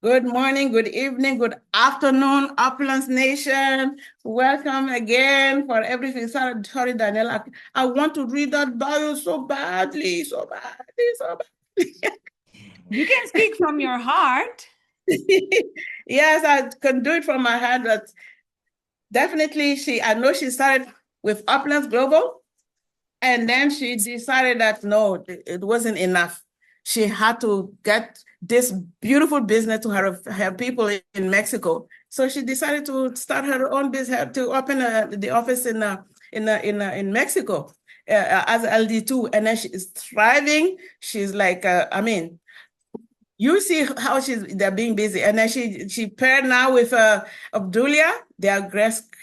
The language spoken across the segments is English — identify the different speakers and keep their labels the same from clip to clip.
Speaker 1: Good morning, good evening, good afternoon, Opulence Nation. Welcome again for everything. Sorry, Danielle. I want to read that bio so badly, so badly, so badly.
Speaker 2: You can speak from your heart.
Speaker 1: Yes, I can do it from my heart, but definitely I know she started with Opulence Global, and then she decided that no, it wasn't enough. She had to get this beautiful business to her people in Mexico. So she decided to start her own business, to open the office in Mexico as LD2. And then she's thriving. She's like, you see how they're being busy. And then she paired now with Abdulia. They are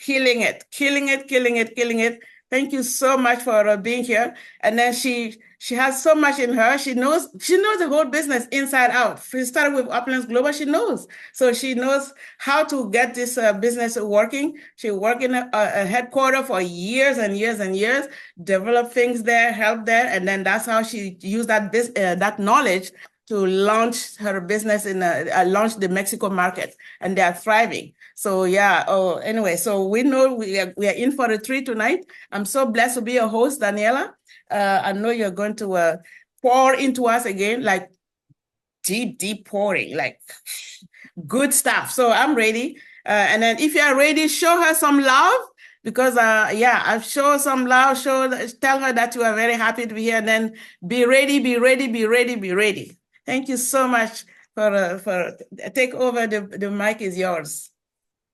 Speaker 1: killing it, killing it, killing it, killing it. Thank you so much for being here. And then she has so much in her. She knows the whole business inside out. She started with Opulence Global. She knows. So she knows how to get this business working. She worked in a headquarter for years and years and years, developed things there, helped there, and then that's how she used that knowledge to launch her business launch the Mexico market, and they are thriving. So yeah. Oh, anyway, so we know we are in for a treat tonight. I'm so blessed to be your host, Daniela. I know you're going to pour into us again, like deep pouring, like good stuff. So I'm ready. And then if you are ready, show her some love because I've show some love. Tell her that you are very happy to be here. And then be ready, be ready, be ready, be ready. Thank you so much for take over. The mic is yours.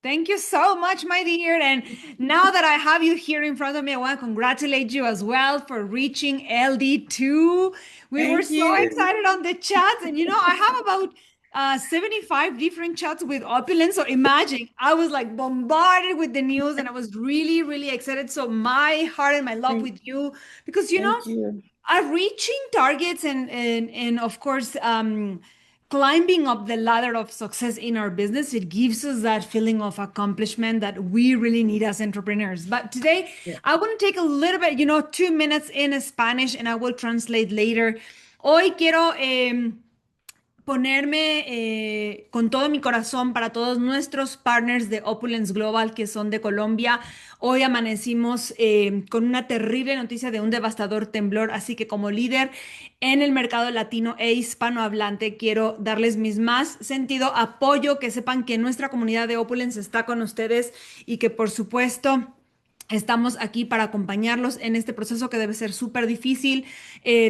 Speaker 2: Thank you so much, my dear. And now that I have you here in front of me, I want to congratulate you as well for reaching LD2. We were
Speaker 1: Thank
Speaker 2: so
Speaker 1: you.
Speaker 2: excited on the chats. And I have about 75 different chats with Opulence. So imagine, I was like bombarded with the news and I was really, really excited. So my heart and my love
Speaker 1: Thank,
Speaker 2: with you, because
Speaker 1: thank you.
Speaker 2: are reaching targets and of course climbing up the ladder of success in our business, it gives us that feeling of accomplishment that we really need as entrepreneurs. But today
Speaker 1: Yeah.
Speaker 2: I want to take a little bit, 2 minutes in Spanish and I will translate later. Hoy quiero ponerme con todo mi corazón para todos nuestros partners de Opulence Global que son de Colombia. Hoy amanecimos con una terrible noticia de un devastador temblor, así que como líder en el mercado latino e hispanohablante quiero darles mis más sentido apoyo, que sepan que nuestra comunidad de Opulence está con ustedes y que por supuesto estamos aquí para acompañarlos en este proceso que debe ser súper difícil,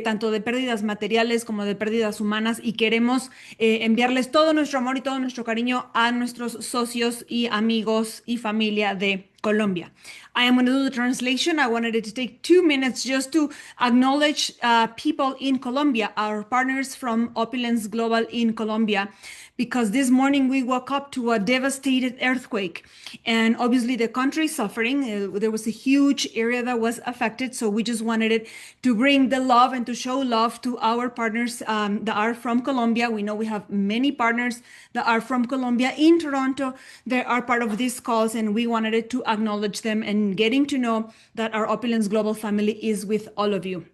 Speaker 2: tanto de pérdidas materiales como de pérdidas humanas, y queremos enviarles todo nuestro amor y todo nuestro cariño a nuestros socios y amigos y familia de Colombia. I am going to do the translation. I wanted it to take 2 minutes just to acknowledge people in Colombia, our partners from Opulence Global in Colombia, because this morning we woke up to a devastated earthquake. And obviously the country is suffering. There was a huge area that was affected. So we just wanted it to bring the love and to show love to our partners that are from Colombia. We know we have many partners that are from Colombia in Toronto. They are part of these calls, and we wanted it to acknowledge them and getting to know that our Opulence Global family is with all of you,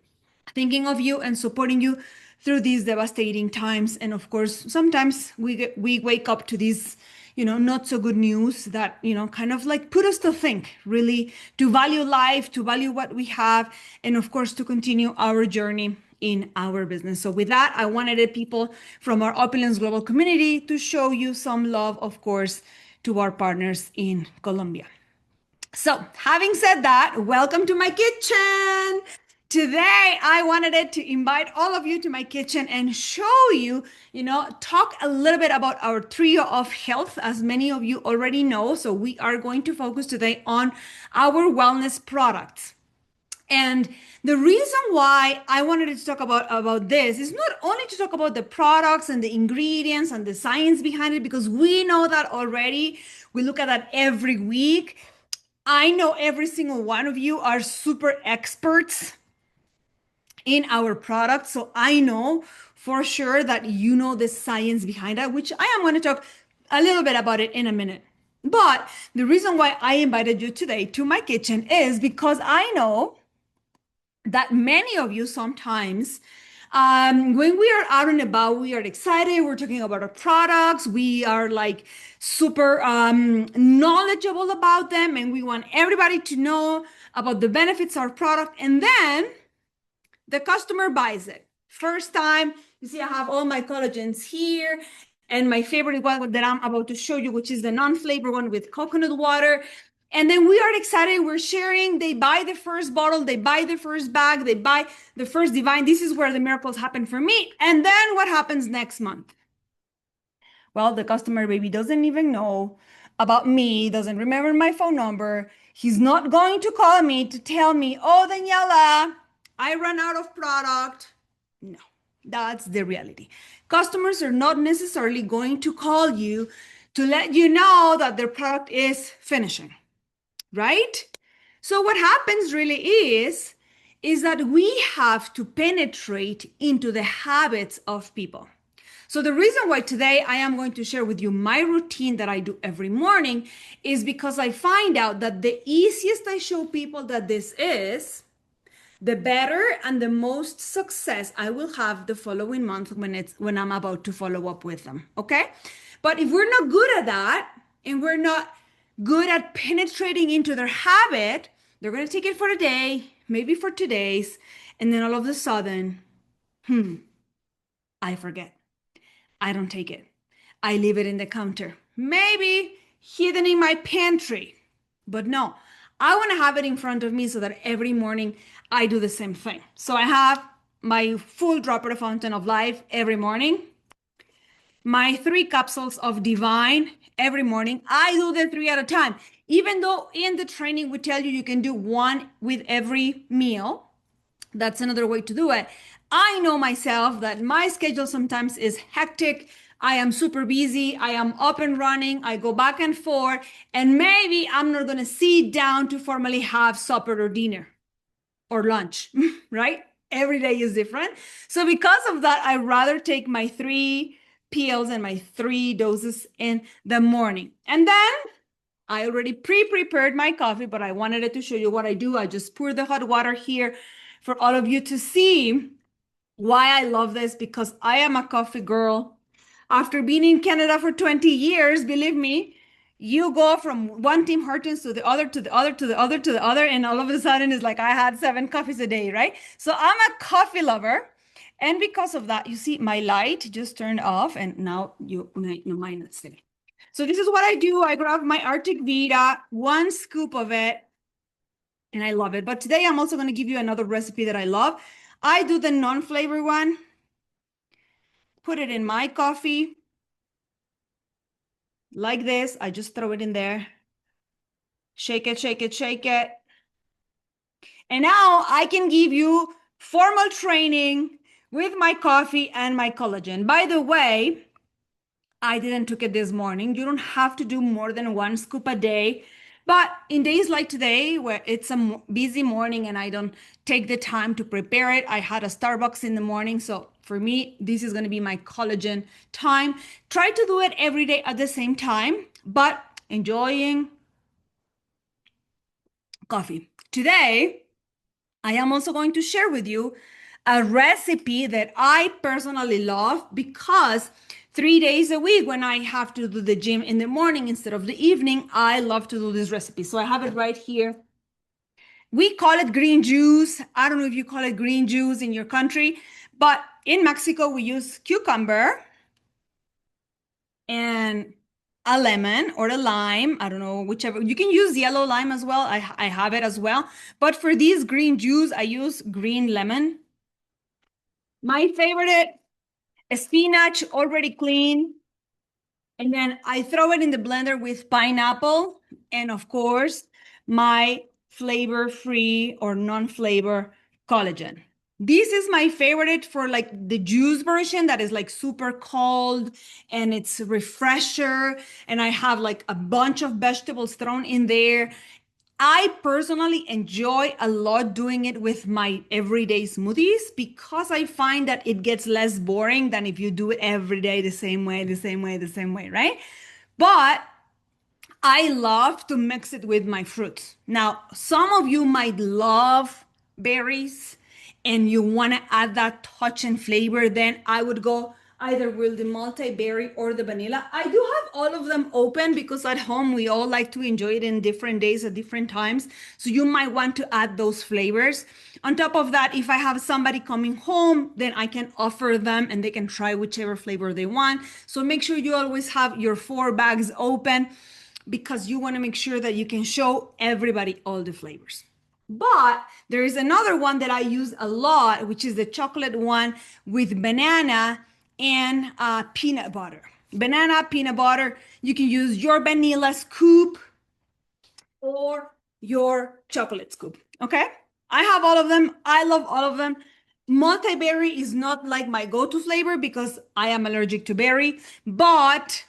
Speaker 2: thinking of you and supporting you through these devastating times. And of course, sometimes we wake up to these, not so good news that, kind of like put us to think, really, to value life, to value what we have, and of course, to continue our journey in our business. So with that, I wanted people from our Opulence Global community to show you some love, of course, to our partners in Colombia. So, having said that, welcome to my kitchen. Today, I wanted to invite all of you to my kitchen and show you, talk a little bit about our trio of health, as many of you already know. So, we are going to focus today on our wellness products. And the reason why I wanted to talk about this is not only to talk about the products and the ingredients and the science behind it, because we know that already. We look at that every week. I know every single one of you are super experts in our products. So I know for sure that you know the science behind that, which I am going to talk a little bit about it in a minute. But the reason why I invited you today to my kitchen is because I know that many of you sometimes When we are out and about, we are excited. We're talking about our products. We are like super knowledgeable about them, and we want everybody to know about the benefits of our product. And then the customer buys it. First time, you see, I have all my collagens here. And my favorite one that I'm about to show you, which is the non-flavor one with coconut water. And then we are excited. We're sharing. They buy the first bottle. They buy the first bag. They buy the first Divine. This is where the miracles happen for me. And then what happens next month? Well, the customer maybe doesn't even know about me, doesn't remember my phone number. He's not going to call me to tell me, oh, Daniela, I ran out of product. No, that's the reality. Customers are not necessarily going to call you to let you know that their product is finishing, right? So what happens really is that we have to penetrate into the habits of people. So the reason why today I am going to share with you my routine that I do every morning is because I find out that the easiest I show people that this is, the better and the most success I will have the following month when I'm about to follow up with them. Okay? But if we're not good at that and we're not good at penetrating into their habit, they're going to take it for a day, maybe for 2 days, and then all of a sudden, I forget. I don't take it. I leave it in the counter, maybe hidden in my pantry. But no, I want to have it in front of me so that every morning I do the same thing. So I have my full dropper fountain of life every morning, my 3 capsules of Divine every morning. I do the 3 at a time. Even though in the training we tell you you can do 1 with every meal, that's another way to do it. I know myself that my schedule sometimes is hectic. I am super busy. I am up and running. I go back and forth. And maybe I'm not going to sit down to formally have supper or dinner or lunch, right? Every day is different. So because of that, I rather take my 3 pills and my 3 doses in the morning. And then I already pre-prepared my coffee, but I wanted it to show you what I do. I just pour the hot water here for all of you to see why I love this, because I am a coffee girl. After being in Canada for 20 years, believe me, you go from one Tim Hortons to the other, to the other, to the other, to the other, and all of a sudden it's like I had 7 coffees a day, right? So I'm a coffee lover. And because of that, you see my light just turned off and now mine is steady. So this is what I do. I grab my Arctic Vita, 1 scoop of it, and I love it. But today I'm also going to give you another recipe that I love. I do the non-flavor one. Put it in my coffee. Like this. I just throw it in there. Shake it, shake it, shake it. And now I can give you formal training with my coffee and my collagen. By the way, I didn't took it this morning. You don't have to do more than 1 scoop a day. But in days like today, where it's a busy morning and I don't take the time to prepare it, I had a Starbucks in the morning. So for me, this is going to be my collagen time. Try to do it every day at the same time, but enjoying coffee. Today, I am also going to share with you a recipe that I personally love, because 3 days a week when I have to do the gym in the morning instead of the evening, I love to do this recipe. So I have it right here. We call it green juice. I don't know if you call it green juice in your country, but in Mexico, we use cucumber and a lemon or a lime. I don't know, whichever. You can use yellow lime as well. I have it as well. But for this green juice, I use green lemon. My favorite, spinach already clean. And then I throw it in the blender with pineapple. And of course, my flavor-free or non-flavor collagen. This is my favorite for like the juice version that is like super cold and it's refresher. And I have like a bunch of vegetables thrown in there. I personally enjoy a lot doing it with my everyday smoothies, because I find that it gets less boring than if you do it every day the same way, the same way, the same way, right? But I love to mix it with my fruits. Now, some of you might love berries. and you want to add that touch and flavor, then I would go either with the multi-berry or the vanilla. I do have all of them open because at home we all like to enjoy it in different days at different times. So you might want to add those flavors. On top of that, if I have somebody coming home, then I can offer them and they can try whichever flavor they want. So make sure you always have your 4 bags open because you want to make sure that you can show everybody all the flavors. But there is another one that I use a lot, which is the chocolate one with banana and peanut butter. Banana, peanut butter. You can use your vanilla scoop or your chocolate scoop. Okay. I have all of them. I love all of them. Multi-berry is not like my go-to flavor because I am allergic to berry, but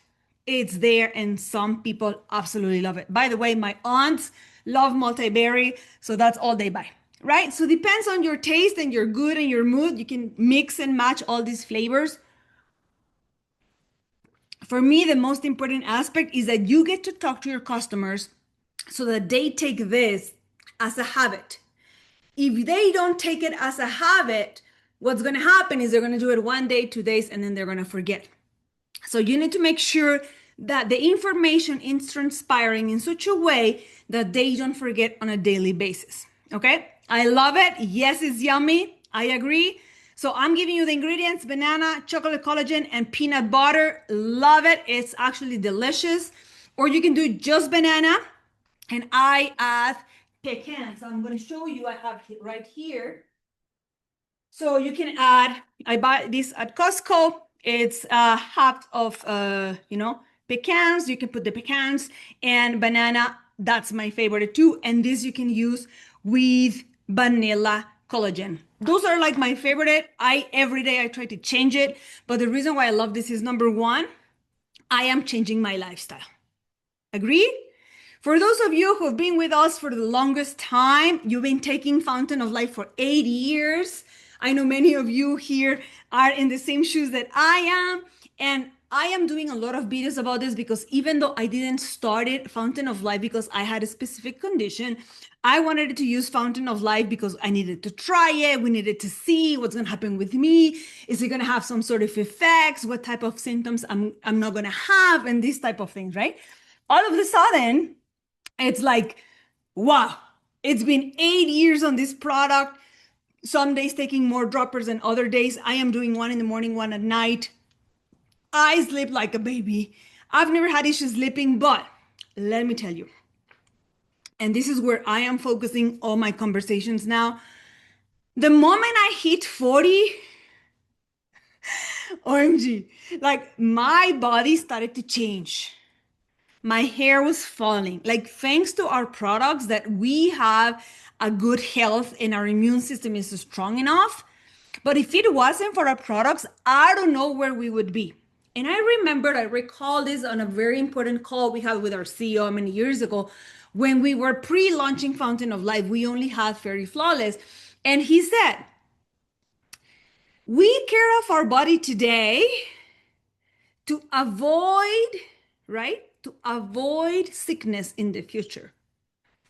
Speaker 2: it's there and some people absolutely love it. By the way, my aunts love multi-berry, so that's all they buy, right? So it depends on your taste and your good and your mood. You can mix and match all these flavors. For me, the most important aspect is that you get to talk to your customers so that they take this as a habit. If they don't take it as a habit, what's going to happen is they're going to do it 1 day, 2 days, and then they're going to forget. So you need to make sure that the information is transpiring in such a way that they don't forget on a daily basis. Okay? I love it. Yes, it's yummy. I agree. So I'm giving you the ingredients: banana, chocolate collagen, and peanut butter. Love it. It's actually delicious. Or you can do just banana, and I add pecans. So I'm going to show you. I have it right here. So you can add, I buy this at Costco. It's half of, pecans. You can put the pecans and banana. That's my favorite too. And this you can use with vanilla collagen. Those are like my favorite. Every day I try to change it. But the reason why I love this is, number one, I am changing my lifestyle. Agree? For those of you who have been with us for the longest time, you've been taking Fountain of Life for 8 years. I know many of you here are in the same shoes that I am. And I am doing a lot of videos about this because even though I didn't start it, Fountain of Life, because I had a specific condition, I wanted to use Fountain of Life because I needed to try it. We needed to see what's going to happen with me. Is it going to have some sort of effects? What type of symptoms I'm not going to have? And these type of things, right? All of a sudden, it's like, wow, it's been 8 years on this product. Some days taking more droppers than other days. I am doing one in the morning, one at night. I sleep like a baby. I've never had issues sleeping, but let me tell you, and this is where I am focusing all my conversations now. The moment I hit 40, OMG, like my body started to change. My hair was falling. Like, thanks to our products, that we have a good health and our immune system is strong enough. But if it wasn't for our products, I don't know where we would be. And I recall this on a very important call we had with our CEO many years ago when we were pre-launching Fountain of Life. We only had FERI Flawless. And he said, we care of our body today to avoid, right? To avoid sickness in the future.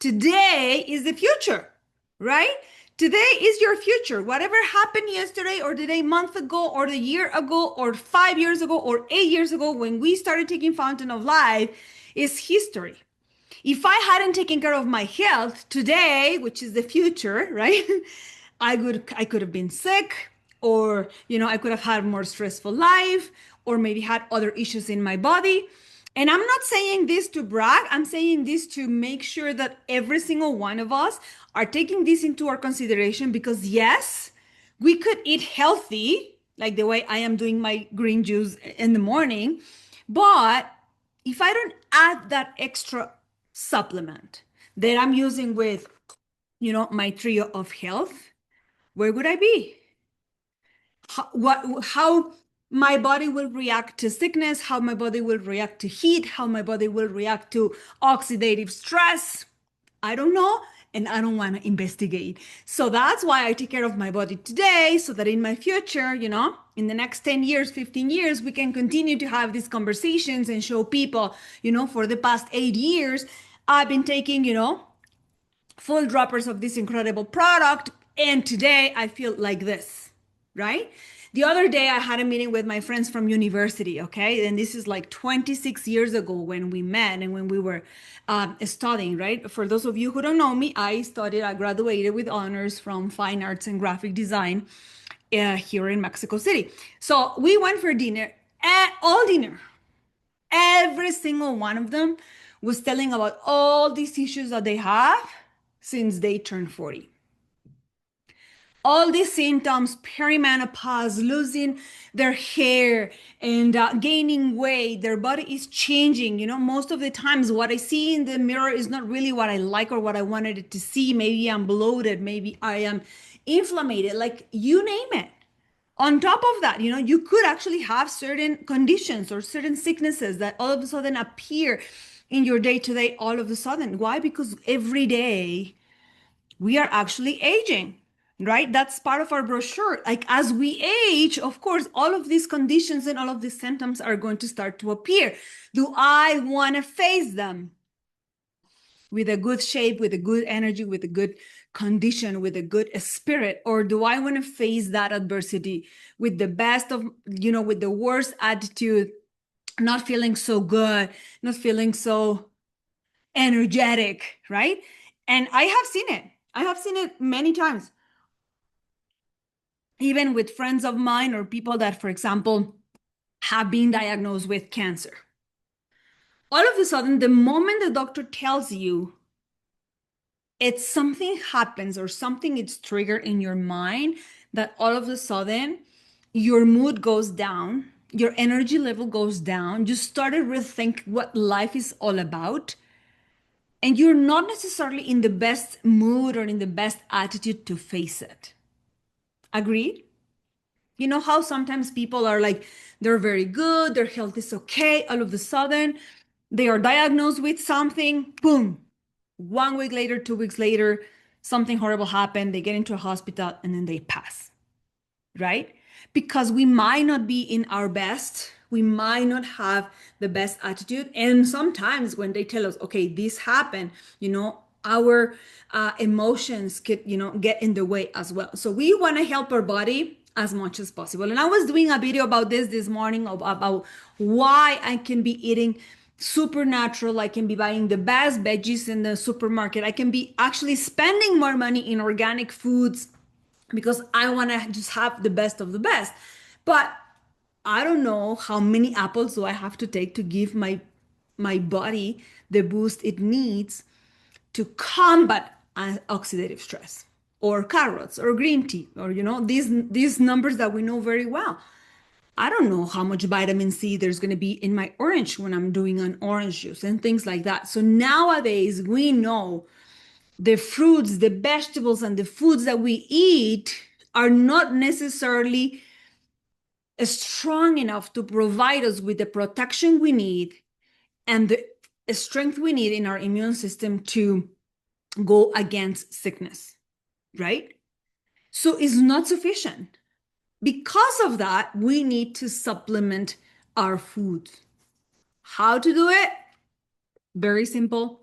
Speaker 2: Today is the future, right? Today is your future. Whatever happened yesterday or the day, month ago or the year ago or 5 years ago or 8 years ago when we started taking Fountain of Life is history. If I hadn't taken care of my health today, which is the future, right? I could have been sick, or, I could have had a more stressful life, or maybe had other issues in my body. And I'm not saying this to brag. I'm saying this to make sure that every single one of us are taking this into our consideration, because yes, we could eat healthy, like the way I am doing my green juice in the morning. But if I don't add that extra supplement that I'm using with, my trio of health, where would I be? How my body will react to sickness, how my body will react to heat, how my body will react to oxidative stress. I don't know, and I don't want to investigate. So that's why I take care of my body today, so that in my future, in the next 10 years, 15 years, we can continue to have these conversations and show people, for the past 8 years, I've been taking, full droppers of this incredible product. And today I feel like this, right? The other day I had a meeting with my friends from university, okay? And this is like 26 years ago when we met and when we were studying, right? For those of you who don't know me, I graduated with honors from fine arts and graphic design here in Mexico City. So we went for dinner, all dinner. Every single one of them was telling about all these issues that they have since they turned 40. All these symptoms, perimenopause, losing their hair and gaining weight, their body is changing. You know, most of the times what I see in the mirror is not really what I like or what I wanted it to see. Maybe I'm bloated, maybe I am inflamed, like you name it. On top of that, you know, you could actually have certain conditions or certain sicknesses that all of a sudden appear in your day to day all of a sudden. Why? Because every day we are actually aging, right? That's part of our brochure. Like as we age, of course, all of these conditions and all of these symptoms are going to start to appear. Do I want to face them with a good shape, with a good energy, with a good condition, with a good spirit? Or do I want to face that adversity with the best of, you know, with the worst attitude, not feeling so good, not feeling so energetic, right? And I have seen it. I have seen it many times, even with friends of mine or people that, for example, have been diagnosed with cancer. All of a sudden, the moment the doctor tells you it's something happens or something is triggered in your mind, that all of a sudden your mood goes down, your energy level goes down, you started to rethink what life is all about, and you're not necessarily in the best mood or in the best attitude to face it. Agreed? You know how sometimes people are like, they're very good, their health is okay, all of a sudden they are diagnosed with something, boom, 1 week later, 2 weeks later, something horrible happened, they get into a hospital and then they pass, right? Because we might not be in our best, we might not have the best attitude. And sometimes when they tell us, okay, this happened, you know, our emotions could, you know, get in the way as well. So we want to help our body as much as possible. And I was doing a video about this morning about why I can be eating super natural. I can be buying the best veggies in the supermarket. I can be actually spending more money in organic foods because I want to just have the best of the best. But I don't know how many apples do I have to take to give my body the boost it needs to combat oxidative stress, or carrots or green tea, or you know, these numbers that we know very well. I don't know how much vitamin C there's going to be in my orange when I'm doing an orange juice and things like that. So nowadays we know the fruits, the vegetables, and the foods that we eat are not necessarily strong enough to provide us with the protection we need and the strength we need in our immune system to go against sickness, right? So it's not sufficient. Because of that, we need to supplement our food. How to do it? Very simple.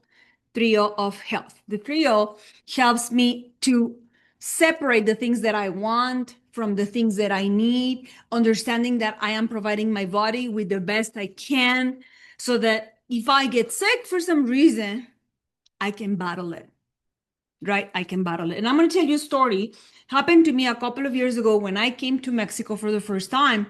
Speaker 2: Trio of health. The trio helps me to separate the things that I want from the things that I need, understanding that I am providing my body with the best I can, so that if I get sick for some reason, I can battle it, right? I can battle it. And I'm going to tell you a story. Happened to me a couple of years ago when I came to Mexico for the first time.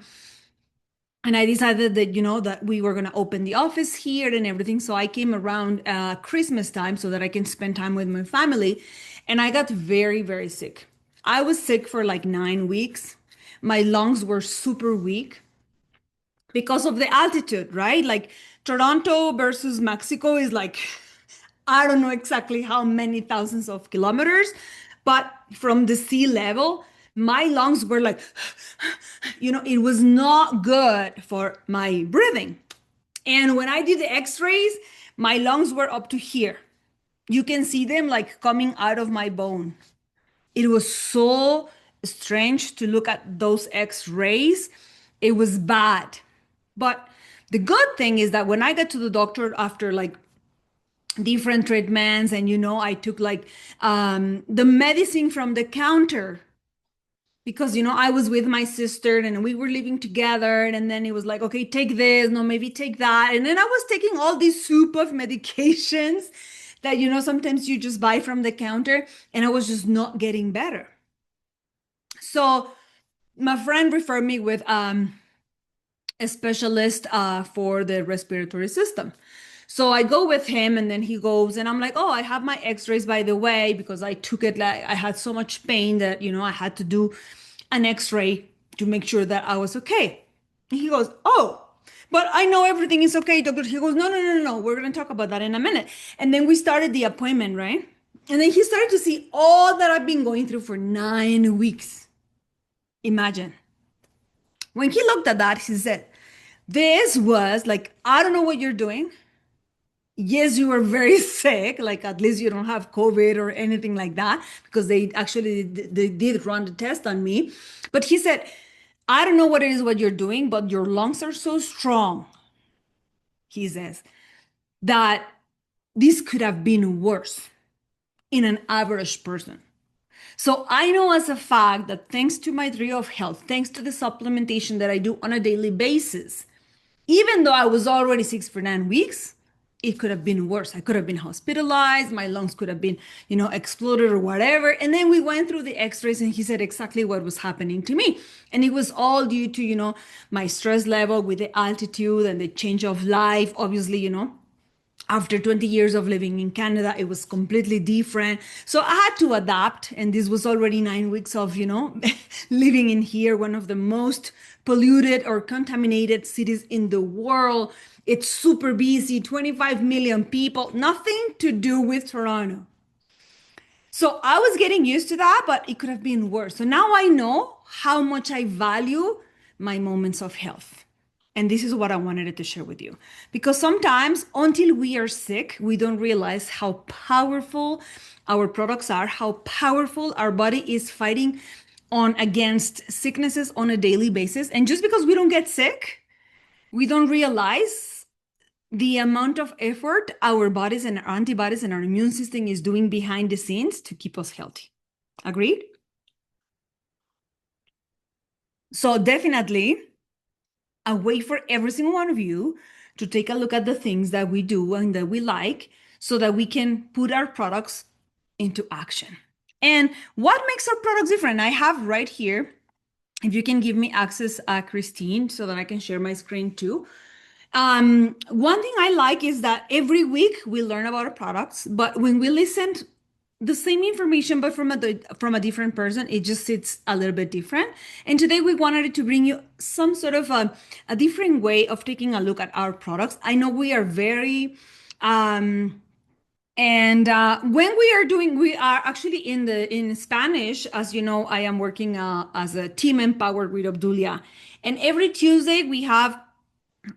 Speaker 2: And I decided that, you know, that we were going to open the office here and everything. So I came around Christmas time so that I can spend time with my family. And I got very, very sick. I was sick for like 9 weeks. My lungs were super weak because of the altitude, right? Like Toronto versus Mexico is like, I don't know exactly how many thousands of kilometers, but from the sea level, my lungs were like, you know, it was not good for my breathing. And when I did the x-rays, my lungs were up to here. You can see them like coming out of my bone. It was so strange to look at those x-rays. It was bad. But the good thing is that when I got to the doctor after like different treatments. And, I took like the medicine from the counter because, I was with my sister and we were living together. And then it was like, okay, take this, no, maybe take that. And then I was taking all this soup of medications that, sometimes you just buy from the counter, and I was just not getting better. So my friend referred me with a specialist for the respiratory system. So I go with him, and then he goes, and I'm like, oh, I have my x-rays, by the way, because I took it, like I had so much pain that, I had to do an x-ray to make sure that I was okay. And he goes, oh, but I know everything is okay, doctor. He goes, no, no, no, no, we're going to talk about that in a minute. And then we started the appointment, right? And then he started to see all that I've been going through for 9 weeks. Imagine. When he looked at that, he said, this was like, I don't know what you're doing. Yes, you were very sick, like at least you don't have COVID or anything like that, because they did run the test on me. But he said, I don't know what it is what you're doing, but your lungs are so strong, he says, that this could have been worse in an average person. So I know as a fact that thanks to my tree of health, thanks to the supplementation that I do on a daily basis, even though I was already sick for 9 weeks, it could have been worse. I could have been hospitalized. My lungs could have been, exploded or whatever. And then we went through the x-rays, and he said exactly what was happening to me. And it was all due to, my stress level with the altitude and the change of life. Obviously, after 20 years of living in Canada, it was completely different. So I had to adapt. And this was already 9 weeks of, living in here, one of the most polluted or contaminated cities in the world. It's super busy, 25 million people, nothing to do with Toronto. So I was getting used to that, but it could have been worse. So now I know how much I value my moments of health. And this is what I wanted to share with you. Because sometimes, until we are sick, we don't realize how powerful our products are, how powerful our body is fighting on against sicknesses on a daily basis. And just because we don't get sick, we don't realize the amount of effort our bodies and our antibodies and our immune system is doing behind the scenes to keep us healthy. Agreed? So definitely a way for every single one of you to take a look at the things that we do and that we like, so that we can put our products into action. And what makes our products different? I have right here, if you can give me access, Christine, so that I can share my screen too. One thing I like is that every week we learn about our products, but when we listen to the same information, but from a different person, it just sits a little bit different. And today we wanted to bring you some sort of a different way of taking a look at our products. I know we are very, when we are actually in Spanish, as you know, I am working as a team empowered with Obdulia. And every Tuesday we have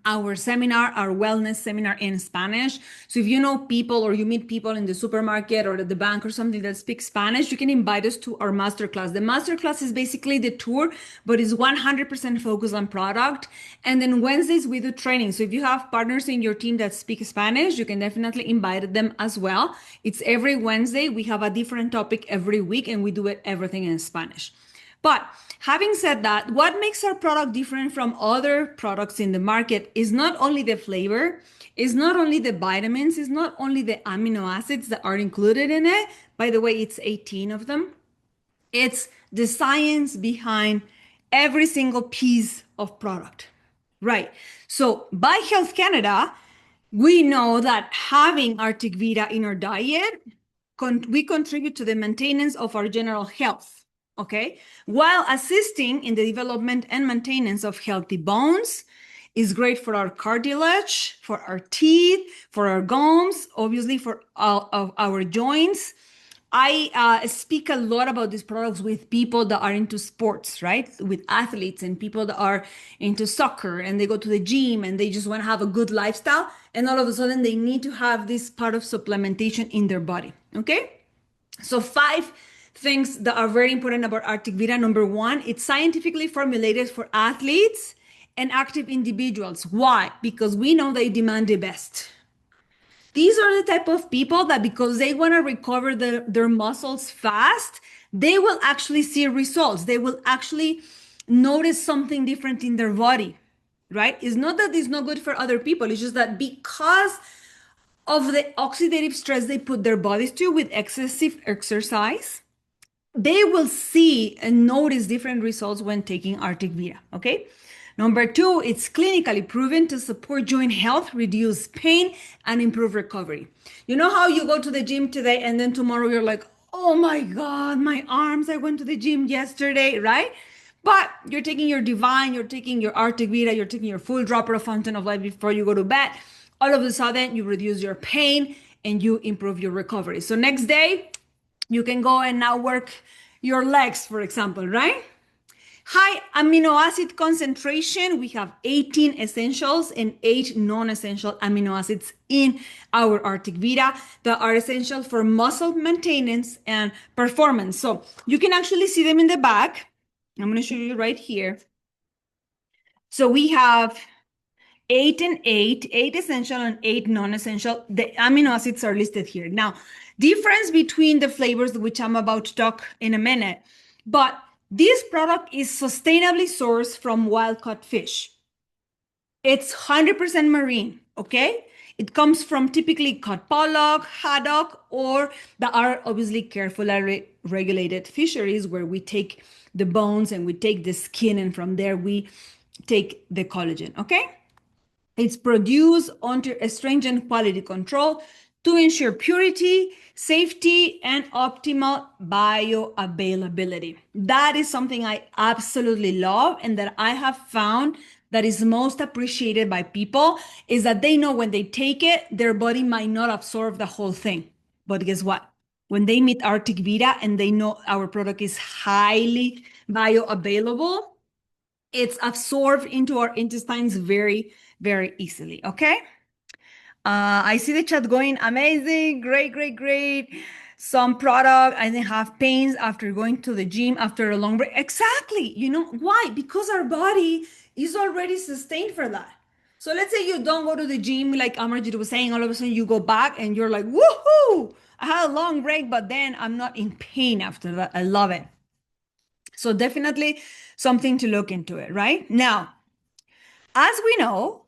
Speaker 2: our seminar, our wellness seminar in Spanish. So if you know people or you meet people in the supermarket or at the bank or something that speak Spanish, you can invite us to our masterclass. The masterclass is basically the tour, but it's 100% focused on product. And then Wednesdays we do training. So if you have partners in your team that speak Spanish, you can definitely invite them as well. It's every Wednesday. We have a different topic every week, and we do everything in Spanish. But having said that, what makes our product different from other products in the market is not only the flavor, is not only the vitamins, is not only the amino acids that are included in it. By the way, it's 18 of them. It's the science behind every single piece of product. Right. So by Health Canada, we know that having Arctic Vita in our diet, we contribute to the maintenance of our general health. Okay, while assisting in the development and maintenance of healthy bones, is great for our cartilage, for our teeth, for our gums, obviously for all of our joints. I speak a lot about these products with people that are into sports, right? With athletes and people that are into soccer, and they go to the gym and they just want to have a good lifestyle. And all of a sudden they need to have this part of supplementation in their body. Okay, so 5 things that are very important about Arctic Vita. Number 1, it's scientifically formulated for athletes and active individuals. Why? Because we know they demand the best. These are the type of people that because they want to recover their muscles fast, they will actually see results. They will actually notice something different in their body, right? It's not that it's not good for other people. It's just that because of the oxidative stress they put their bodies to with excessive exercise, they will see and notice different results when taking Arctic Vita, okay? Number two, it's clinically proven to support joint health, reduce pain, and improve recovery. You know how you go to the gym today and then tomorrow you're like, oh my God, my arms, I went to the gym yesterday, right? But you're taking your Divine, you're taking your Arctic Vita, you're taking your full dropper of Fountain of Life before you go to bed. All of a sudden, you reduce your pain and you improve your recovery. So next day, you can go and now work your legs, for example, right? High amino acid concentration. We have 18 essentials and 8 non-essential amino acids in our Arctic Vita that are essential for muscle maintenance and performance. So you can actually see them in the back. I'm going to show you right here. So we have 8 and 8, 8 essential and 8 non-essential. The amino acids are listed here. Now, difference between the flavors, which I'm about to talk in a minute, but this product is sustainably sourced from wild-caught fish. It's 100% marine, okay? It comes from typically cod pollock, haddock, or that are obviously carefully regulated fisheries where we take the bones and we take the skin and from there we take the collagen, okay? It's produced under a stringent quality control to ensure purity, safety, and optimal bioavailability. That is something I absolutely love and that I have found that is most appreciated by people is that they know when they take it, their body might not absorb the whole thing. But guess what? When they meet Arctic Vita and they know our product is highly bioavailable, it's absorbed into our intestines very, very easily, okay? I see the chat going, amazing, great, great, great. Some product, I didn't have pains after going to the gym after a long break. Exactly, you know, why? Because our body is already sustained for that. So let's say you don't go to the gym, like Amarjit was saying, all of a sudden you go back and you're like, woohoo, I had a long break, but then I'm not in pain after that. I love it. So definitely something to look into it, right? Now, as we know,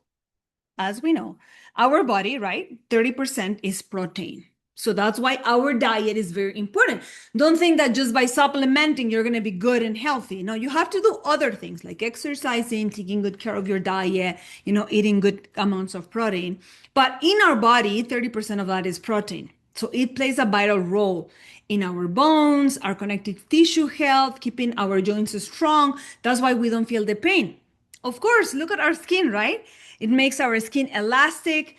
Speaker 2: our body, right, 30% is protein. So that's why our diet is very important. Don't think that just by supplementing, you're going to be good and healthy. No, you have to do other things like exercising, taking good care of your diet, you know, eating good amounts of protein. But in our body, 30% of that is protein. So it plays a vital role in our bones, our connective tissue health, keeping our joints strong. That's why we don't feel the pain. Of course, look at our skin, right? It makes our skin elastic.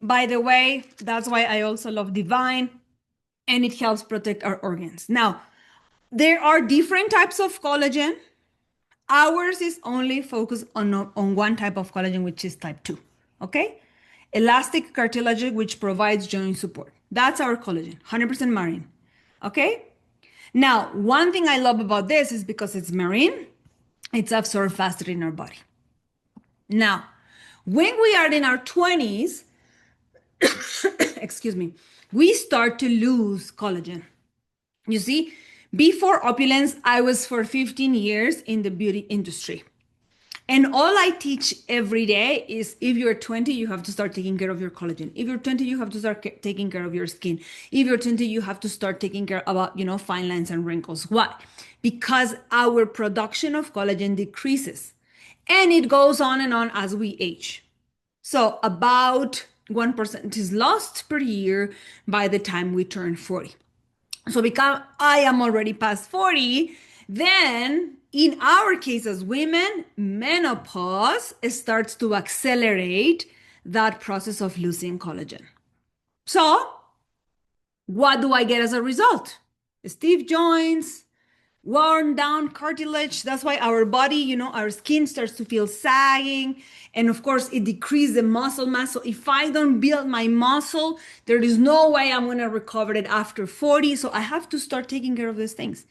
Speaker 2: By the way, that's why I also love Divine, and it helps protect our organs. Now, there are different types of collagen. Ours is only focused on one type of collagen, which is type 2, okay? Elastic cartilage, which provides joint support. That's our collagen, 100% marine, okay? Now, one thing I love about this is because it's marine, it's absorbed faster in our body. Now, when we are in our 20s, excuse me, we start to lose collagen. You see, before Opulence, I was for 15 years in the beauty industry. And all I teach every day is if you're 20, you have to start taking care of your collagen. If you're 20, you have to start taking care of your skin. If you're 20, you have to start taking care about, you know, fine lines and wrinkles. Why? Because our production of collagen decreases and it goes on and on as we age. So about 1% is lost per year by the time we turn 40. So because I am already past 40, then in our case as women, menopause starts to accelerate that process of losing collagen. So what do I get as a result? Stiff joints, worn down cartilage. That's why our body, you know, our skin starts to feel sagging. And of course, it decreases the muscle mass. So if I don't build my muscle, there is no way I'm going to recover it after 40. So I have to start taking care of these things.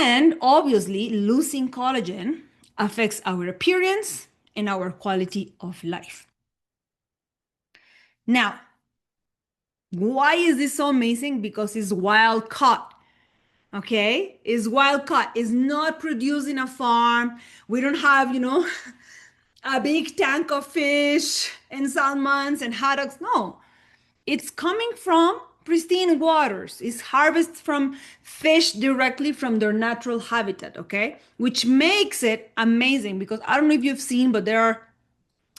Speaker 2: And obviously, losing collagen affects our appearance and our quality of life. Now, why is this so amazing? Because it's wild caught. Okay, it's wild caught. It's not produced in a farm. We don't have, a big tank of fish and salmons and haddocks. No, it's coming from pristine waters. It's harvested from fish directly from their natural habitat, okay? Which makes it amazing because I don't know if you've seen, but there are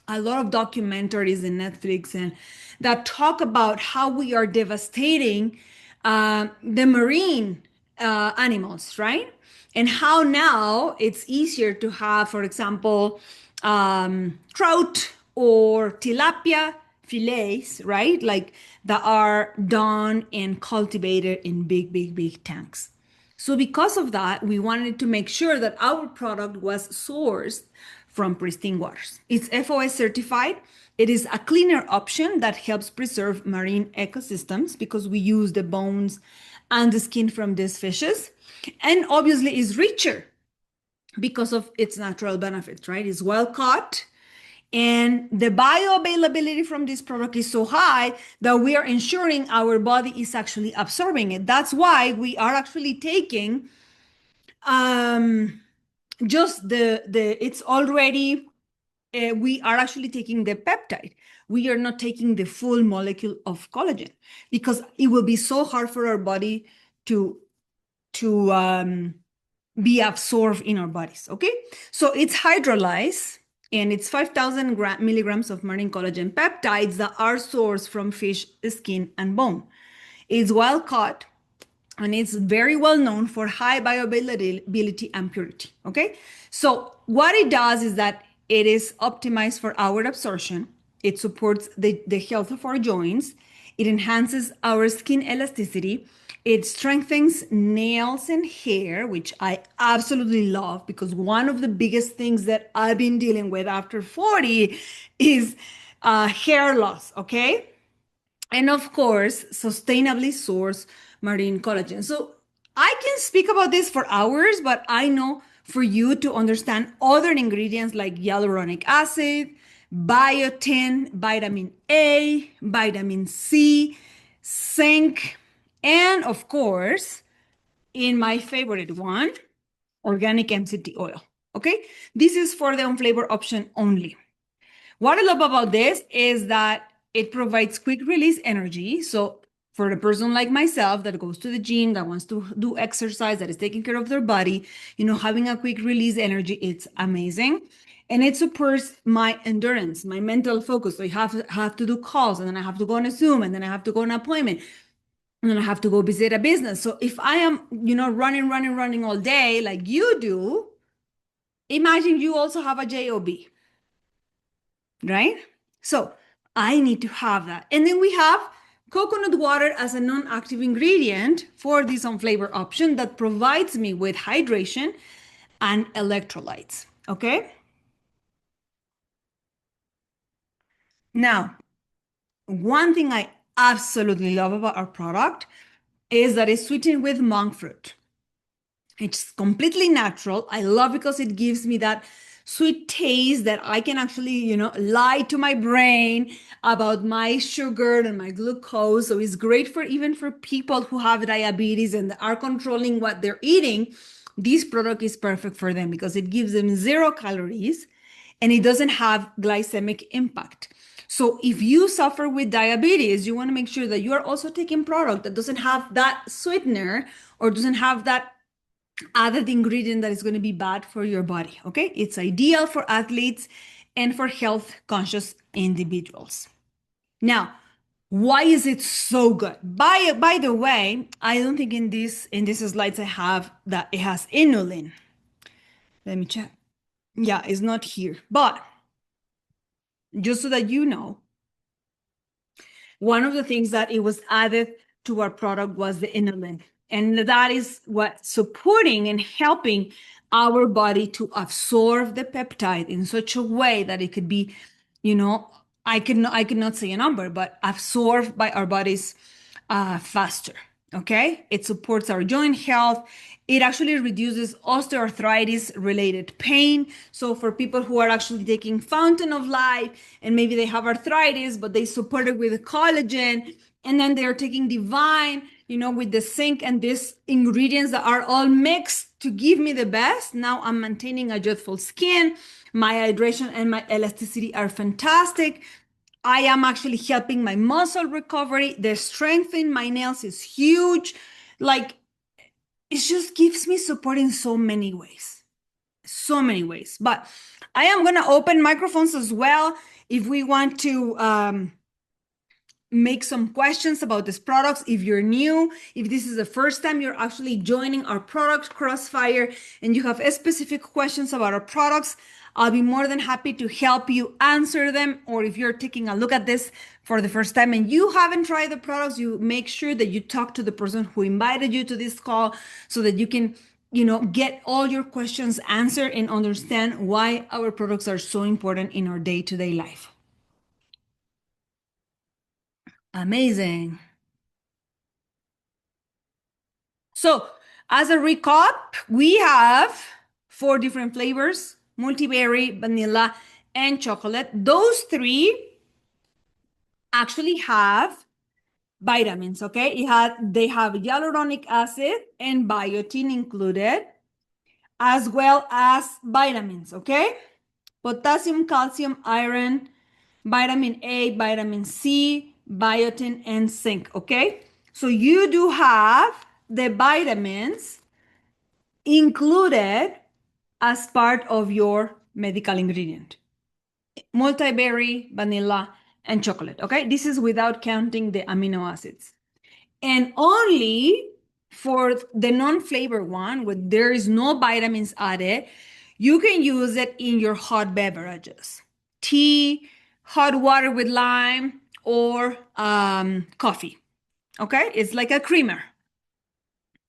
Speaker 2: a lot of documentaries in Netflix and that talk about how we are devastating the marine animals, right? And how now it's easier to have, for example, trout or tilapia fillets, right? Like that are done and cultivated in big, big, big tanks. So because of that, we wanted to make sure that our product was sourced from pristine waters. It's FOS certified. It is a cleaner option that helps preserve marine ecosystems because we use the bones and the skin from these fishes. And obviously is richer because of its natural benefits, right? It's well caught. And the bioavailability from this product is so high that we are ensuring our body is actually absorbing it. That's why we are actually taking just the it's already we are actually taking the peptide. We are not taking the full molecule of collagen because it will be so hard for our body to be absorbed in our bodies. Okay, so it's hydrolyzed and it's 5,000 milligrams of marine collagen peptides that are sourced from fish skin and bone. It's well caught and it's very well known for high bioavailability and purity. Okay, so what it does is that it is optimized for our absorption. It supports the health of our joints. It enhances our skin elasticity. It strengthens nails and hair, which I absolutely love because one of the biggest things that I've been dealing with after 40 is hair loss. Okay, and of course, sustainably sourced marine collagen. So I can speak about this for hours, but I know for you to understand other ingredients like hyaluronic acid, biotin, vitamin A, vitamin C, zinc, and of course, in my favorite one, organic MCT oil. Okay, this is for the on-flavor option only. What I love about this is that it provides quick release energy. So for a person like myself that goes to the gym, that wants to do exercise, that is taking care of their body, having a quick release energy, it's amazing. And it supports my endurance, my mental focus. So I have to do calls and then I have to go on a Zoom and then I have to go on an appointment and then I have to go visit a business. So if I am, running all day like you do, imagine you also have a job, right? So I need to have that. And then we have coconut water as a non-active ingredient for this on-flavor option that provides me with hydration and electrolytes, okay? Now, one thing I absolutely love about our product is that it's sweetened with monk fruit. It's completely natural. I love because it gives me that sweet taste that I can actually, lie to my brain about my sugar and my glucose. So it's great for even for people who have diabetes and are controlling what they're eating. This product is perfect for them because it gives them 0 calories and it doesn't have glycemic impact. So if you suffer with diabetes, you want to make sure that you are also taking product that doesn't have that sweetener or doesn't have that added ingredient that is going to be bad for your body. Okay, it's ideal for athletes and for health conscious individuals. Now, why is it so good? By the way, I don't think in these slides I have that it has inulin. Let me check. Yeah, it's not here, but just so that you know, one of the things that it was added to our product was the inulin. And that is what supporting and helping our body to absorb the peptide in such a way that it could be, I cannot say a number, but absorbed by our bodies faster. Okay, it supports our joint health. It actually reduces osteoarthritis related pain. So for people who are actually taking Fountain of Life and maybe they have arthritis, but they support it with collagen, and then they're taking Divine, with the zinc and these ingredients that are all mixed to give me the best. Now I'm maintaining a youthful skin. My hydration and my elasticity are fantastic. I am actually helping my muscle recovery. The strength in my nails is huge. Like, it just gives me support in so many ways. So many ways. But I am going to open microphones as well if we want to make some questions about these products. If you're new, if this is the first time you're actually joining our product Crossfire and you have specific questions about our products, I'll be more than happy to help you answer them. Or if you're taking a look at this for the first time and you haven't tried the products, you make sure that you talk to the person who invited you to this call so that you can get all your questions answered and understand why our products are so important in our day-to-day life. Amazing. So, as a recap, we have 4 different flavors: multiberry, vanilla, and chocolate. Those 3 actually have vitamins, okay? They have hyaluronic acid and biotin included, as well as vitamins, okay? Potassium, calcium, iron, vitamin A, vitamin C, biotin, and zinc, okay? So you do have the vitamins included as part of your medical ingredient: multiberry, vanilla, and chocolate. Okay, this is without counting the amino acids. And only for the non-flavor one, where there is no vitamins added, you can use it in your hot beverages: tea, hot water with lime, or coffee. Okay, it's like a creamer.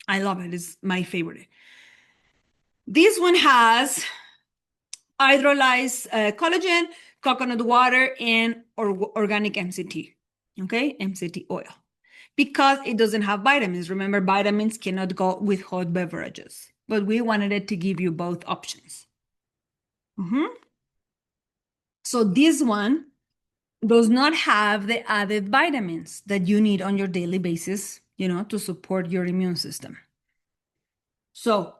Speaker 2: I love it. It's my favorite. This one has hydrolyzed collagen, coconut water, and organic MCT, okay? MCT oil, because it doesn't have vitamins. Remember, vitamins cannot go with hot beverages, but we wanted it to give you both options. So this one does not have the added vitamins that you need on your daily basis, to support your immune system. So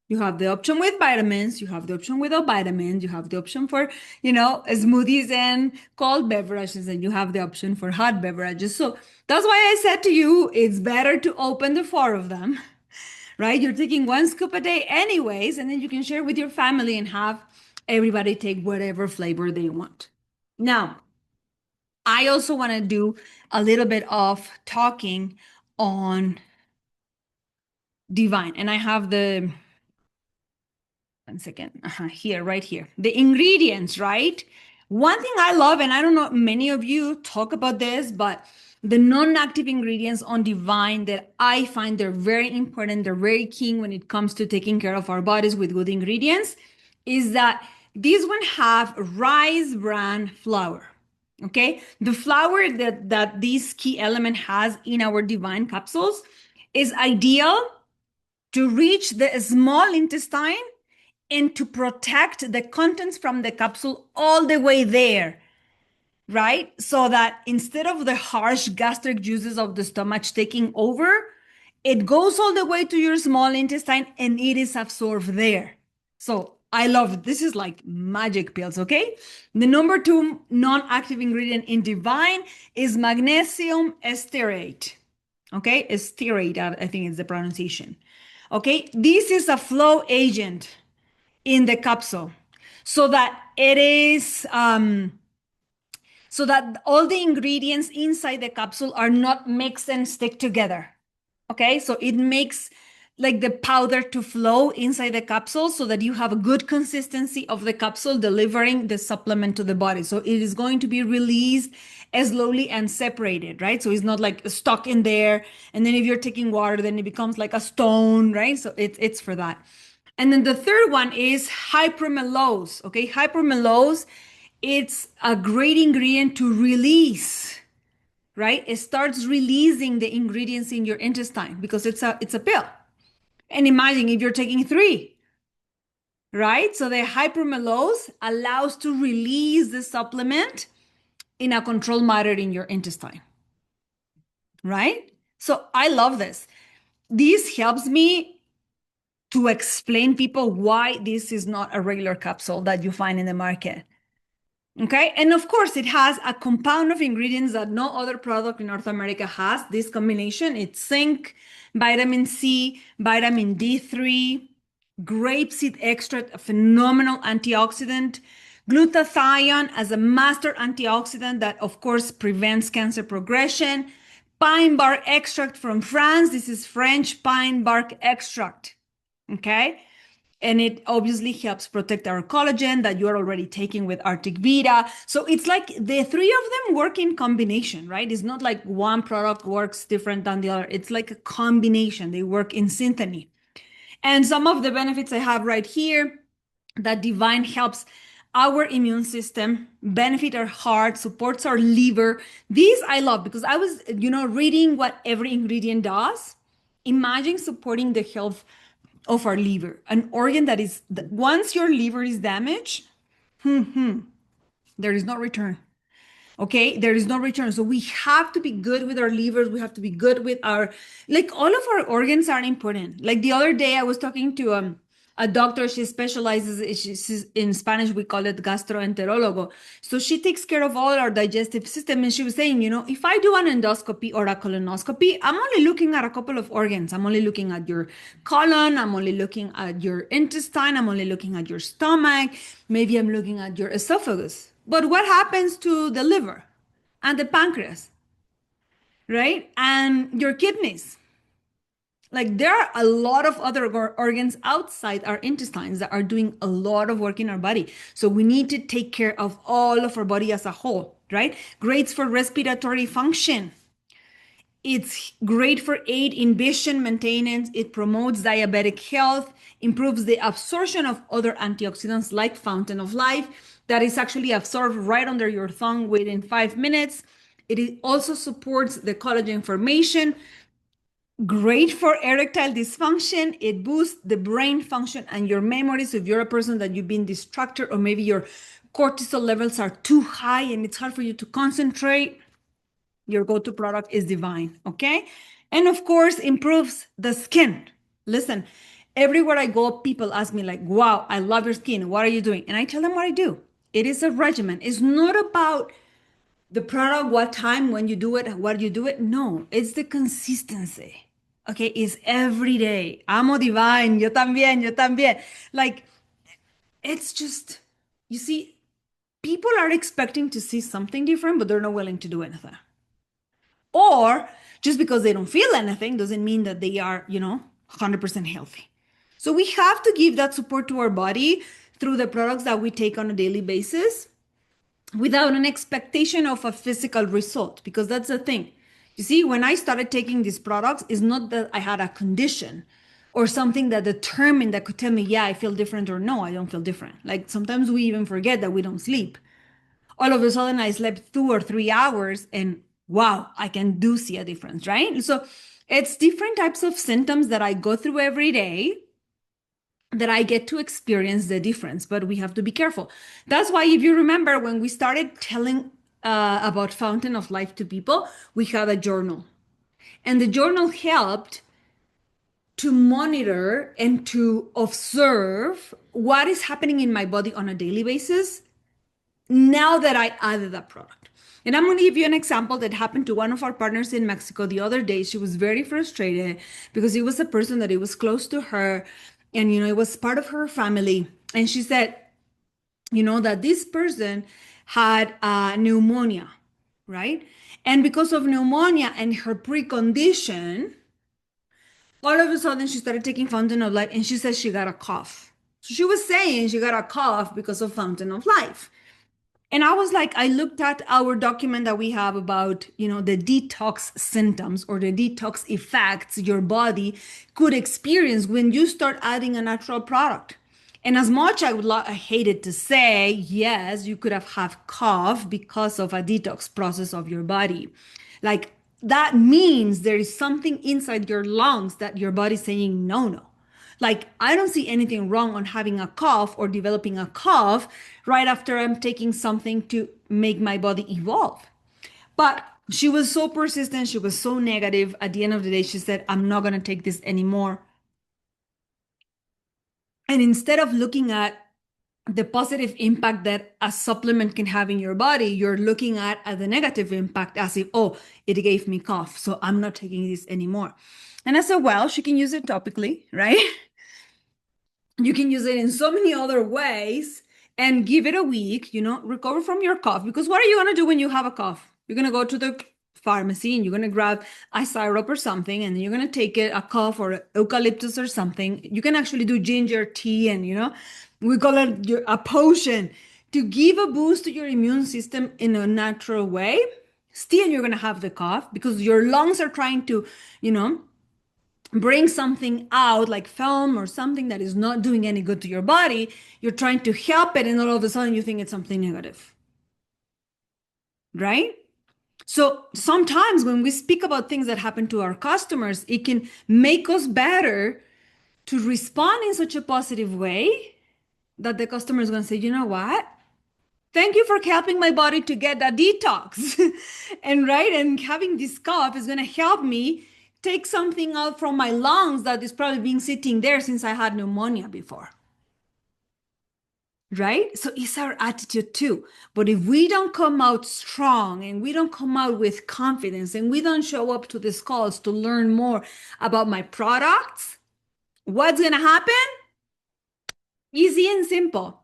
Speaker 2: you have the option with vitamins, you have the option without vitamins, you have the option for, smoothies and cold beverages, and you have the option for hot beverages. So that's why I said to you, it's better to open the 4 of them, right? You're taking 1 scoop a day anyways, and then you can share with your family and have everybody take whatever flavor they want. Now, I also want to do a little bit of talking on Divine, and I have the 1 second. Here, right here. The ingredients, right? One thing I love, and I don't know, many of you talk about this, but the non-active ingredients on Divine that I find they're very important, they're very key when it comes to taking care of our bodies with good ingredients, is that these one have rice bran flour. Okay, the flour that this key element has in our Divine capsules is ideal to reach the small intestine and to protect the contents from the capsule all the way there, right? So that instead of the harsh gastric juices of the stomach taking over, it goes all the way to your small intestine and it is absorbed there. So I love it. This is like magic pills, okay? The number 2 non-active ingredient in Divine is magnesium stearate. Okay, stearate, I think is the pronunciation. Okay, this is a flow agent in the capsule so that it is so that all the ingredients inside the capsule are not mixed and stick together. Okay, so it makes like the powder to flow inside the capsule so that you have a good consistency of the capsule delivering the supplement to the body. So it is going to be released slowly and separated, right? So it's not like stuck in there, and then if you're taking water then it becomes like a stone, right? So it's for that. And then the third one is hypermellose. Okay, hypermellose, it's a great ingredient to release right? It starts releasing the ingredients in your intestine because it's a pill. And imagine if you're taking three, right? So the hypermalose allows to release the supplement in a controlled manner in your intestine, right? So I love this. This helps me to explain people why this is not a regular capsule that you find in the market. Okay. And of course, it has a compound of ingredients that no other product in North America has. This combination, it's zinc, vitamin C, vitamin D3, grapeseed extract, a phenomenal antioxidant, glutathione as a master antioxidant that, of course, prevents cancer progression, pine bark extract from France. This is French pine bark extract. Okay. And it obviously helps protect our collagen that you are already taking with Arctic Vita. So it's like the three of them work in combination, right? It's not like one product works different than the other. It's like a combination. They work in symphony. And some of the benefits I have right here, that Divine helps our immune system, benefit our heart, supports our liver. These I love because I was, reading what every ingredient does. Imagine supporting the health of our liver, an organ that is, once your liver is damaged, there is no return. Okay, there is no return. So we have to be good with our livers. We have to be good with like all of our organs are important. Like the other day, I was talking to a doctor. She specializes, she's in Spanish, we call it gastroenterologo. So she takes care of all our digestive system. And she was saying, if I do an endoscopy or a colonoscopy, I'm only looking at a couple of organs. I'm only looking at your colon. I'm only looking at your intestine. I'm only looking at your stomach. Maybe I'm looking at your esophagus. But what happens to the liver and the pancreas, right? And your kidneys? Like there are a lot of other organs outside our intestines that are doing a lot of work in our body. So we need to take care of all of our body as a whole, right? Great for respiratory function. It's great for aid in vision maintenance. It promotes diabetic health, improves the absorption of other antioxidants like Fountain of Life that is actually absorbed right under your tongue within 5 minutes. It also supports the collagen formation. Great for erectile dysfunction. It boosts the brain function and your memory. So if you're a person that you've been distracted or maybe your cortisol levels are too high and it's hard for you to concentrate, your go-to product is Divine, okay? And of course, improves the skin. Listen, everywhere I go, people ask me like, wow, I love your skin. What are you doing? And I tell them what I do. It is a regimen. It's not about the product, what time, when you do it, what you do it. No, it's the consistency. Okay, it's every day. Amo Divine, yo también, yo también. Like, it's just, you see, people are expecting to see something different, but they're not willing to do anything. Or just because they don't feel anything doesn't mean that they are, 100% healthy. So we have to give that support to our body through the products that we take on a daily basis without an expectation of a physical result, because that's the thing. You see, when I started taking these products, it's not that I had a condition or something that determined that could tell me, yeah, I feel different or no, I don't feel different. Like sometimes we even forget that we don't sleep. All of a sudden I slept 2 or 3 hours and wow, I can do see a difference, right? So it's different types of symptoms that I go through every day that I get to experience the difference, but we have to be careful. That's why, if you remember, when we started telling about Fountain of Life to people, we had a journal. And the journal helped to monitor and to observe what is happening in my body on a daily basis now that I added that product. And I'm going to give you an example that happened to one of our partners in Mexico the other day. She was very frustrated because it was a person that it was close to her and, it was part of her family. And she said, that this person had pneumonia, right? And because of pneumonia and her precondition, all of a sudden she started taking Fountain of Life and she said she got a cough. So she was saying she got a cough because of Fountain of Life. And I was like, I looked at our document that we have about, the detox symptoms or the detox effects your body could experience when you start adding a natural product. And as much I hated to say, yes, you could have cough because of a detox process of your body. Like that means there is something inside your lungs that your body's saying, no, no. Like, I don't see anything wrong on having a cough or developing a cough right after I'm taking something to make my body evolve. But she was so persistent. She was so negative. At the end of the day, she said, I'm not going to take this anymore. And instead of looking at the positive impact that a supplement can have in your body, you're looking at the negative impact as if, oh, it gave me cough, so I'm not taking this anymore. And I said, well, she can use it topically, right? You can use it in so many other ways and give it a week, recover from your cough. Because what are you going to do when you have a cough? You're going to go to the pharmacy and you're going to grab a syrup or something, and then you're going to take it, a cough or eucalyptus or something. You can actually do ginger tea and, we call it a potion to give a boost to your immune system in a natural way. Still, you're going to have the cough because your lungs are trying to, bring something out like film or something that is not doing any good to your body. You're trying to help it, and all of a sudden you think it's something negative, right? So sometimes when we speak about things that happen to our customers, it can make us better to respond in such a positive way that the customer is going to say, you know what? Thank you for helping my body to get that detox. And having this cough is going to help me take something out from my lungs that is probably been sitting there since I had pneumonia before. Right? So it's our attitude too. But if we don't come out strong and we don't come out with confidence and we don't show up to these calls to learn more about my products, what's going to happen? Easy and simple.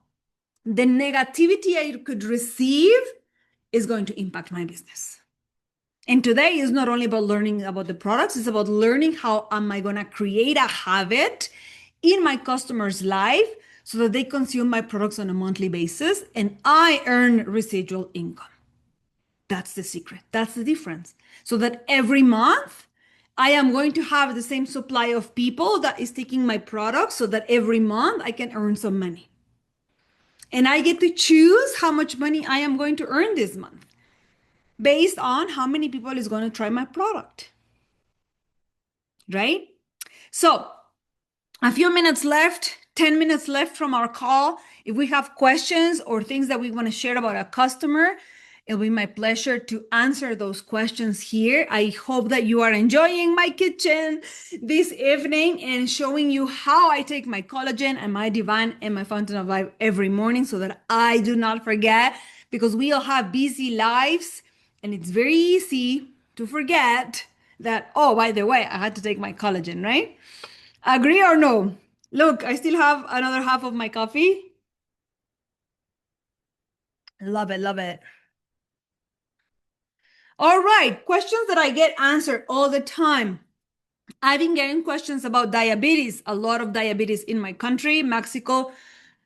Speaker 2: The negativity I could receive is going to impact my business. And today is not only about learning about the products, it's about learning how am I going to create a habit in my customer's life so that they consume my products on a monthly basis and I earn residual income. That's the secret. That's the difference. So that every month I am going to have the same supply of people that is taking my products so that every month I can earn some money. And I get to choose how much money I am going to earn this month based on how many people is going to try my product. Right? So a few minutes left, 10 minutes left from our call. If we have questions or things that we want to share about a customer, it'll be my pleasure to answer those questions here. I hope that you are enjoying my kitchen this evening and showing you how I take my collagen and my divine and my fountain of life every morning so that I do not forget, because we all have busy lives and it's very easy to forget that, oh, by the way, I had to take my collagen, right? Agree or no? Look, I still have another half of my coffee. Love it, love it. All right, questions that I get answered all the time. I've been getting questions about diabetes, a lot of diabetes in my country, Mexico,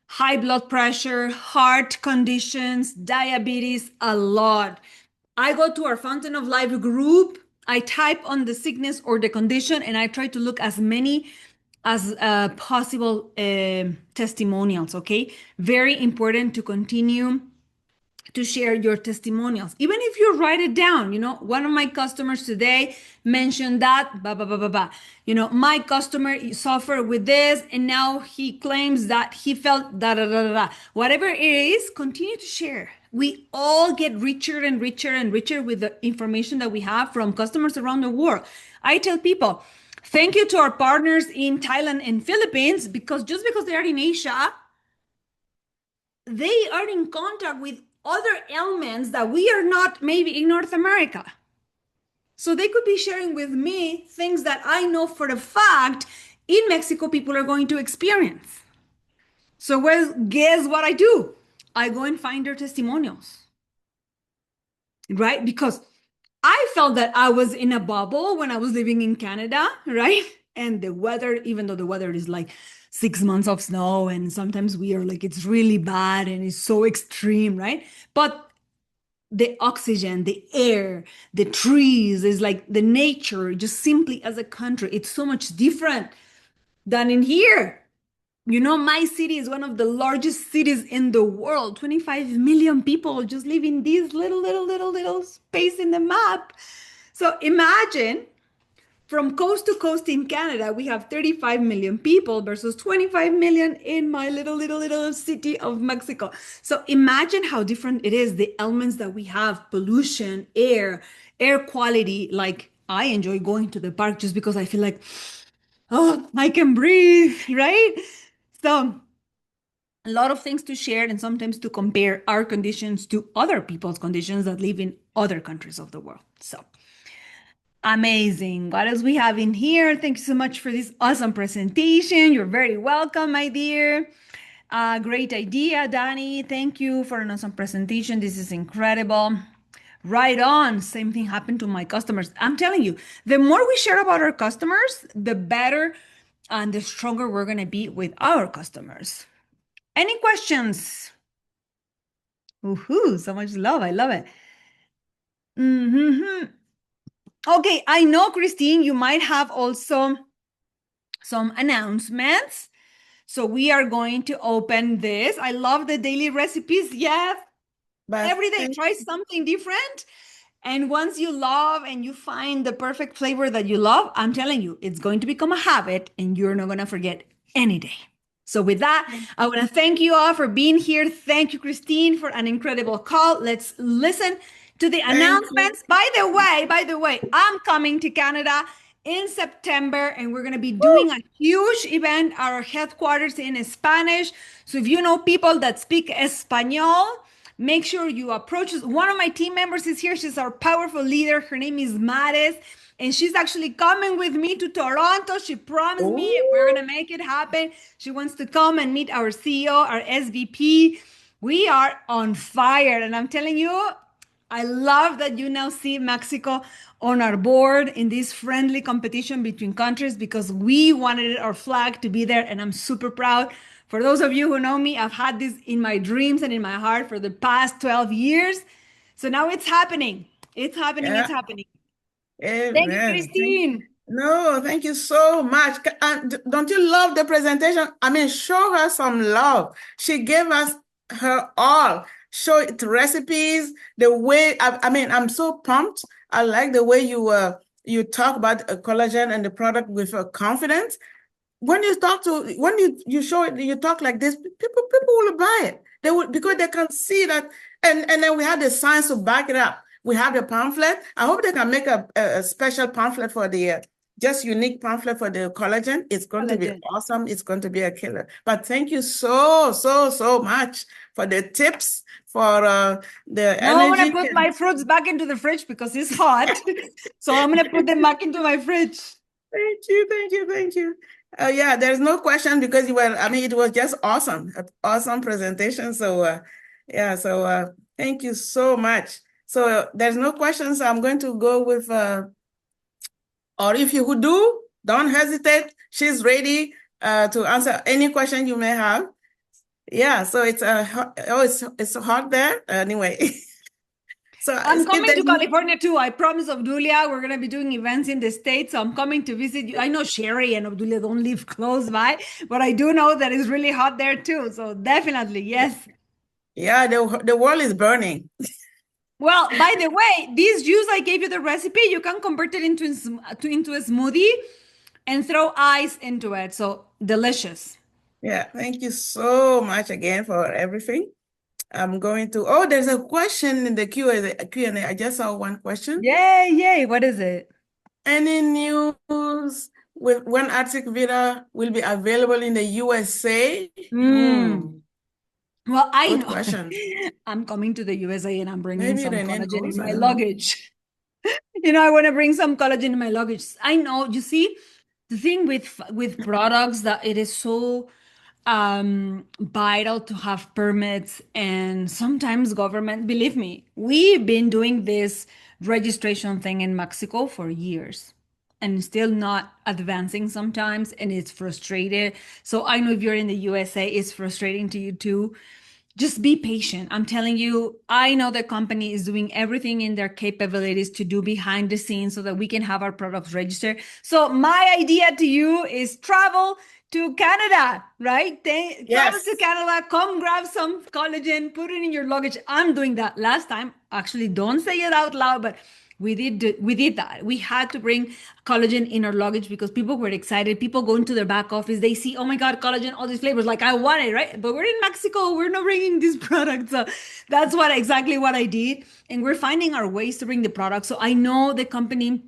Speaker 2: high blood pressure, heart conditions, diabetes, a lot. I go to our Fountain of Life group. I type on the sickness or the condition, and I try to look as many as possible testimonials, okay? Very important to continue to share your testimonials. Even if you write it down, one of my customers today mentioned that, my customer suffered with this, and now he claims that he felt da da da da. Whatever it is, continue to share. We all get richer and richer and richer with the information that we have from customers around the world. I tell people, thank you to our partners in Thailand and Philippines, because just because they are in Asia, they are in contact with other elements that we are not maybe in North America. So they could be sharing with me things that I know for a fact in Mexico people are going to experience. So well, guess what I do? I go and find their testimonials, right? Because I felt that I was in a bubble when I was living in Canada, right? And the weather, even though the weather is like 6 months of snow and sometimes we are like, it's really bad and it's so extreme, right? But the oxygen, the air, the trees is like the nature, just simply as a country, it's so much different than in here. My city is one of the largest cities in the world. 25 million people just live in this little space in the map. So imagine from coast to coast in Canada, we have 35 million people versus 25 million in my little city of Mexico. So imagine how different it is, the elements that we have, pollution, air quality. Like I enjoy going to the park just because I feel like, oh, I can breathe, right? So a lot of things to share and sometimes to compare our conditions to other people's conditions that live in other countries of the world. So amazing. What else we have in here? Thank you so much for this awesome presentation. You're very welcome, my dear. Great idea, Danny. Thank you for an awesome presentation. This is incredible. Right on. Same thing happened to my customers. I'm telling you, the more we share about our customers, the better and the stronger we're going to be with our customers. Any questions? Woohoo, so much love. I love it. Mm-hmm. Okay, I know, Christine, you might have also some announcements. So we are going to open this. I love the daily recipes. Yes.
Speaker 1: But
Speaker 2: Every day, try something different. And once you love and you find the perfect flavor that you love, I'm telling you, it's going to become a habit and you're not going to forget any day. So with that, I want to thank you all for being here. Thank you, Christine, for an incredible call. Let's listen to the announcements. By the way, I'm coming to Canada in September and we're going to be doing a huge event, our headquarters in Spanish. So if you know people that speak Espanol, make sure you approach us. One of my team members is here. She's our powerful leader. Her name is Mares. And she's actually coming with me to Toronto. She promised me we're going to make it happen. She wants to come and meet our CEO, our SVP. We are on fire. And I'm telling you, I love that you now see Mexico on our board in this friendly competition between countries because we wanted our flag to be there. And I'm super proud. For those of you who know me, I've had this in my dreams and in my heart for the past 12 years. So now it's happening. It's happening. It's happening. Thank you,
Speaker 1: Amen.
Speaker 2: Christine.
Speaker 1: No, thank you so much. And don't you love the presentation? I mean, show her some love. She gave us her all. Show it recipes, the way, I mean, I'm so pumped. I like the way you talk about collagen and the product with confidence. When you show it, you talk like this, people will buy it. They will, because they can see that, and then we have the science to back it up. We have the pamphlet. I hope they can make a special pamphlet for the just unique pamphlet for the collagen. It's going to be awesome. It's going to be a killer. But thank you so much for the tips, for the energy.
Speaker 2: I'm going to put my fruits back into the fridge because it's hot. So I'm going to put them back into my fridge.
Speaker 1: Thank you. Yeah, there's no question because it was just awesome, an awesome presentation. So, thank you so much. So there's no questions. I'm going to go with, or if you do, don't hesitate. She's ready to answer any question you may have. Yeah, so it's hot there anyway. So
Speaker 2: I'm coming to California too. I promise, Obdulia, we're going to be doing events in the States. So I'm coming to visit you. I know Sherry and Obdulia don't live close by, but I do know that it's really hot there too. So definitely, yes.
Speaker 1: Yeah, the world is burning.
Speaker 2: Well, by the way, this juice I gave you the recipe, you can convert it into a smoothie and throw ice into it. So delicious.
Speaker 1: Yeah, thank you so much again for everything. I'm going to, there's a question in the Q&A. I just saw one question.
Speaker 2: Yay. What is it?
Speaker 1: Any news with when Arctic Vita will be available in the USA?
Speaker 2: Well, I know.
Speaker 1: Question.
Speaker 2: I'm coming to the USA and I'm bringing some collagen in my
Speaker 1: knows,
Speaker 2: luggage. I want to bring some collagen in my luggage. I know. You see, the thing with products that it is so vital to have permits, and sometimes government, believe me, we've been doing this registration thing in Mexico for years and still not advancing sometimes, and it's frustrated. So I know if you're in the USA, it's frustrating to you too. Just be patient. I'm telling you, I know the company is doing everything in their capabilities to do behind the scenes so that we can have our products registered. So my idea to you is travel to Canada, right? Travel to Canada, come grab some collagen, put it in your luggage. I'm doing that last time. Actually, don't say it out loud, but we did that. We had to bring collagen in our luggage because people were excited. People go into their back office, they see, oh my God, collagen, all these flavors, like I want it, right? But we're in Mexico, we're not bringing these products. So that's what exactly what I did, and we're finding our ways to bring the product. So I know the company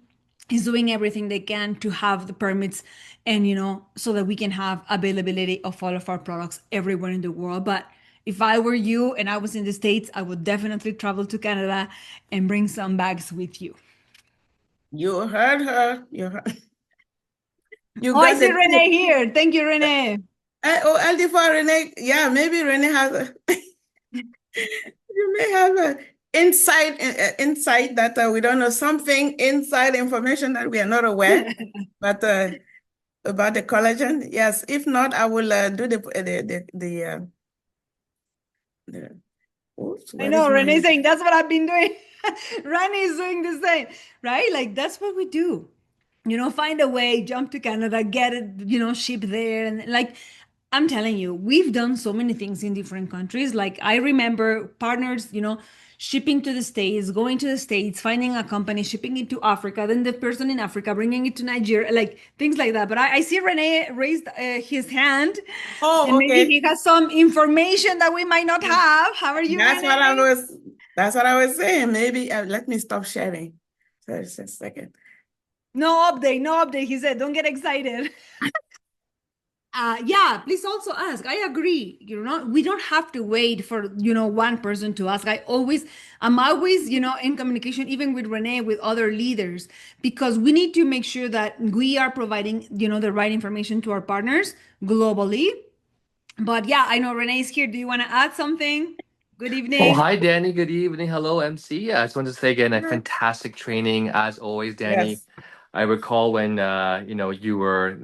Speaker 2: is doing everything they can to have the permits, and so that we can have availability of all of our products everywhere in the world. But if I were you and I was in the States, I would definitely travel to Canada and bring some bags with you.
Speaker 1: You heard her. You
Speaker 2: Oh, I
Speaker 1: got
Speaker 2: see
Speaker 1: the tip.
Speaker 2: Renee here. Thank you, Renee.
Speaker 1: Oh, LD for Renee. Yeah, maybe Renee has you may have a insight that we don't know, something inside information that we are not aware, but about the collagen. Yes, if not, I will do the oops,
Speaker 2: I
Speaker 1: where is
Speaker 2: know
Speaker 1: my
Speaker 2: Renee's saying that's what I've been doing. Renee is doing the same, right? Like that's what we do. Find a way, jump to Canada, get it, ship there. And like, I'm telling you, we've done so many things in different countries. Like, I remember partners, shipping to the States, going to the States, finding a company, shipping it to Africa, then the person in Africa bringing it to Nigeria, like things like that. But I see Rene raised his hand, and
Speaker 1: Oh,
Speaker 2: maybe
Speaker 1: okay.
Speaker 2: he has some information that we might not have. How are you,
Speaker 1: That's what I
Speaker 2: Rene?
Speaker 1: was that's what I was saying. Maybe let me stop sharing. So just a second.
Speaker 2: No update, no update. He said, don't get excited. Yeah, please also ask. I agree. We don't have to wait for, one person to ask. I'm always, in communication, even with Renee, with other leaders, because we need to make sure that we are providing, the right information to our partners globally. But yeah, I know Renee is here. Do you want to add something? Good
Speaker 3: Oh,
Speaker 2: evening.
Speaker 3: hi, Danny. Good evening. Hello, MC. Yeah, I just wanted to say again, a fantastic training as always, Danny.
Speaker 1: Yes.
Speaker 3: I recall when you were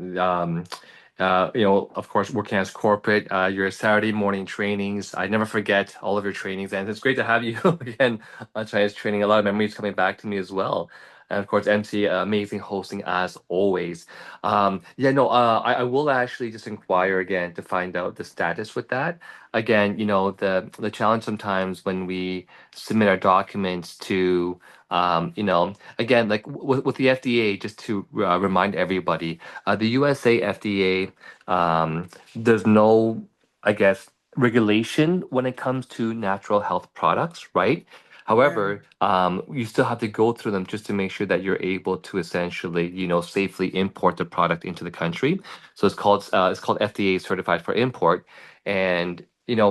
Speaker 3: of course, working as corporate, your Saturday morning trainings. I never forget all of your trainings, and it's great to have you again on Chinese training. A lot of memories coming back to me as well. And of course, MC, amazing hosting as always. Yeah, no, I will actually just inquire again to find out the status with that. Again, the challenge sometimes when we submit our documents to, again, like with the FDA, just to remind everybody, the USA FDA, there's no, I guess, regulation when it comes to natural health products, right?
Speaker 1: Yeah.
Speaker 3: However, you still have to go through them just to make sure that you're able to essentially, safely import the product into the country. So it's called FDA certified for import, and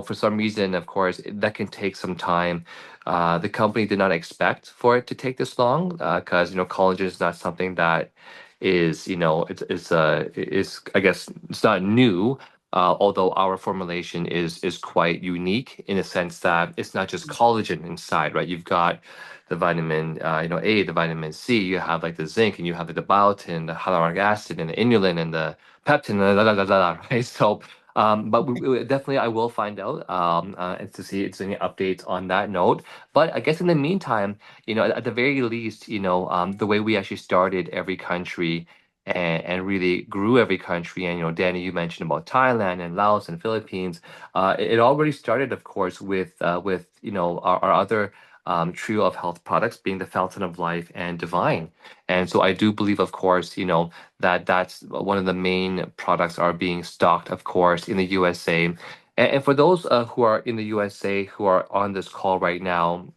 Speaker 3: for some reason, of course, that can take some time. The company did not expect for it to take this long because collagen is not something that is it's I guess it's not new. Although our formulation is quite unique in the sense that it's not just collagen inside, right? You've got the vitamin A, the vitamin C. You have like the zinc, and you have like, the biotin, the hyaluronic acid, and the inulin, and the peptin, and right? So but definitely, I will find out and to see if there's any updates on that note. But I guess in the meantime, at the very least, the way we actually started every country and really grew every country, and Danny, you mentioned about Thailand and Laos and Philippines. It already started, of course, with our other trio of health products being the Fountain of Life and Divine. And so I do believe, of course, that's one of the main products are being stocked, of course, in the USA. And for those who are in the USA who are on this call right now,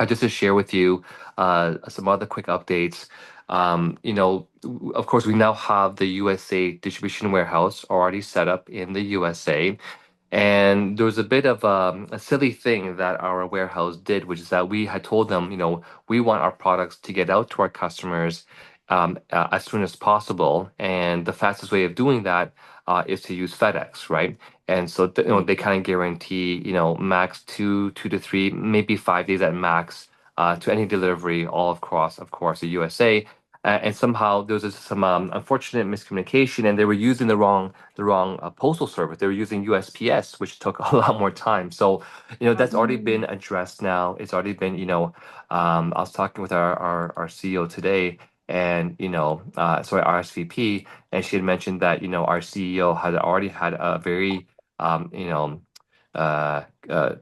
Speaker 3: just to share with you some other quick updates. Of course, we now have the USA distribution warehouse already set up in the USA. And there was a bit of a silly thing that our warehouse did, which is that we had told them, we want our products to get out to our customers as soon as possible. And the fastest way of doing that is to use FedEx, right? And so they kind of guarantee, max two to three, maybe 5 days at max to any delivery all across, of course, the USA. And somehow there was some unfortunate miscommunication, and they were using the wrong postal service. They were using USPS, which took a lot more time. So, that's already been addressed now. It's already been, I was talking with our CEO today, and sorry, our SVP, and she had mentioned that our CEO had already had a very um, you know uh, uh,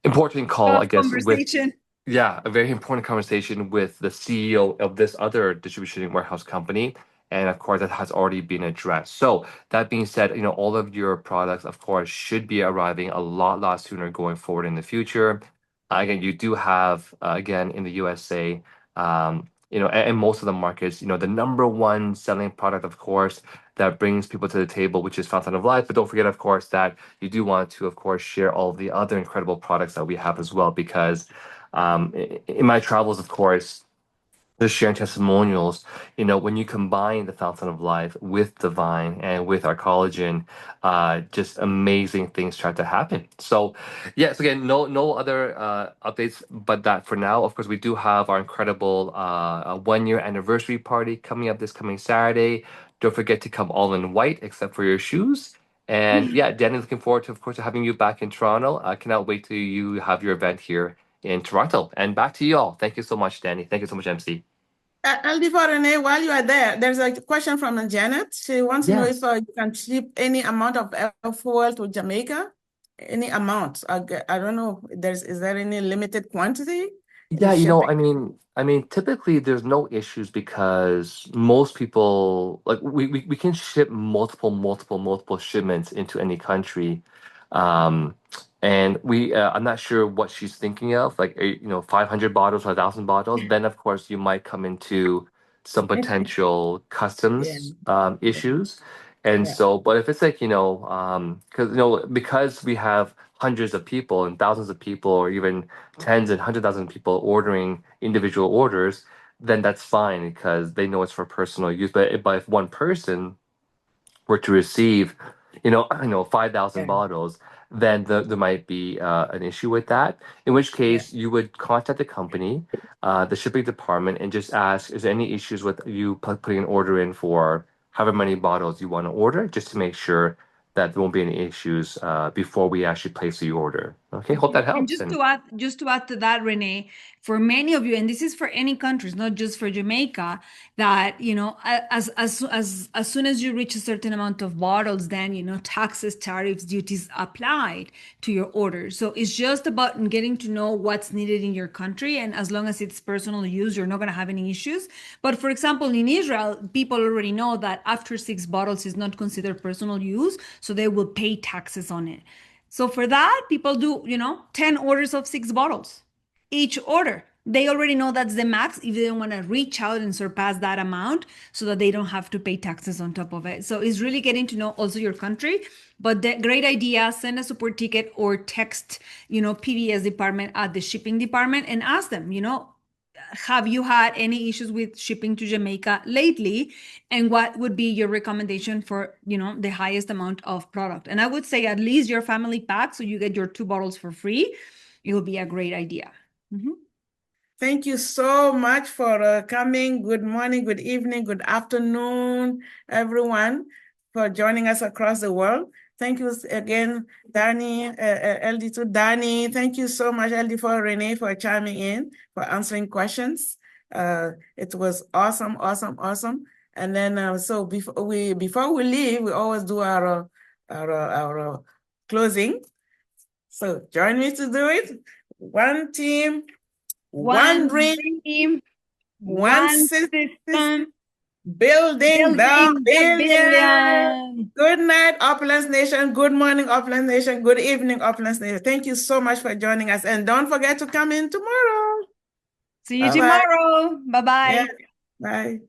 Speaker 3: important call, I
Speaker 2: Tough
Speaker 3: guess, with
Speaker 2: conversation.
Speaker 3: Yeah, a very important conversation with the CEO of this other distribution warehouse company. And of course, that has already been addressed. So that being said, all of your products, of course, should be arriving a lot sooner going forward in the future. Again, you do have, again, in the USA, and most of the markets, the number one selling product, of course, that brings people to the table, which is Fountain of Life. But don't forget, of course, that you do want to, of course, share all the other incredible products that we have as well, because in my travels, of course, just sharing testimonials, when you combine the Fountain of Life with the Vine and with our collagen, just amazing things start to happen. So, yes, again, no other updates, but that for now, of course, we do have our incredible 1 year anniversary party coming up this coming Saturday. Don't forget to come all in white, except for your shoes. And yeah, Danny, looking forward to, of course, to having you back in Toronto. I cannot wait till you have your event here in Toronto. And back to you all. Thank you so much, Danny. Thank you so much, MC.
Speaker 1: Before Renee, while you are there, there's a question from Janet. She wants to know if you can ship any amount of fuel to Jamaica. Any amount. I don't know. Is there any limited quantity in
Speaker 3: Yeah,
Speaker 1: shipping?
Speaker 3: typically there's no issues because most people like we can ship multiple shipments into any country. Um, and I'm not sure what she's thinking of, like 500 bottles or 1,000 bottles. Then of course you might come into some potential
Speaker 1: Yeah,
Speaker 3: customs
Speaker 1: yeah,
Speaker 3: issues. And
Speaker 1: yeah,
Speaker 3: so, but if it's like, because we have hundreds of people and thousands of people, or even tens and 100,000 people ordering individual orders, then that's fine because they know it's for personal use. But if one person were to receive, 5,000
Speaker 1: yeah,
Speaker 3: bottles, then there might be an issue with that. In which
Speaker 1: yeah.
Speaker 3: case, you would contact the company, the shipping department, and just ask, is there any issues with you putting an order in for however many bottles you want to order, just to make sure that there won't be any issues before we actually place the order. Okay, hope that
Speaker 2: And
Speaker 3: helps.
Speaker 2: just
Speaker 3: And
Speaker 2: to add to that, Renee, for many of you, and this is for any countries, not just for Jamaica, that as soon as you reach a certain amount of bottles, then taxes, tariffs, duties applied to your order. So it's just about getting to know what's needed in your country, and as long as it's personal use, you're not going to have any issues. But for example, in Israel, people already know that after 6 bottles is not considered personal use, so they will pay taxes on it. So for that, people do, 10 orders of 6 bottles. Each order. They already know that's the max if they don't want to reach out and surpass that amount so that they don't have to pay taxes on top of it. So it's really getting to know also your country. But the great idea, send a support ticket or text, PDS department at the shipping department and ask them, have you had any issues with shipping to Jamaica lately? And what would be your recommendation for, the highest amount of product? And I would say at least your family pack, so you get your 2 bottles for free. It will be a great idea. Mm-hmm.
Speaker 1: Thank you so much for coming. Good morning, good evening, good afternoon, everyone, for joining us across the world. Thank you again, Danny, LD2 Danny. Thank you so much, LD4 Renee, for chiming in, for answering questions. It was awesome. And then, so before we leave, we always do our closing. So join me to do it. One team, one dream, one system, building the billion. Good night, Opulence Nation. Good morning, Opulence Nation. Good evening, Opulence Nation. Thank you so much for joining us. And don't forget to come in tomorrow.
Speaker 2: See you tomorrow. Bye-bye.
Speaker 1: Yeah. Bye.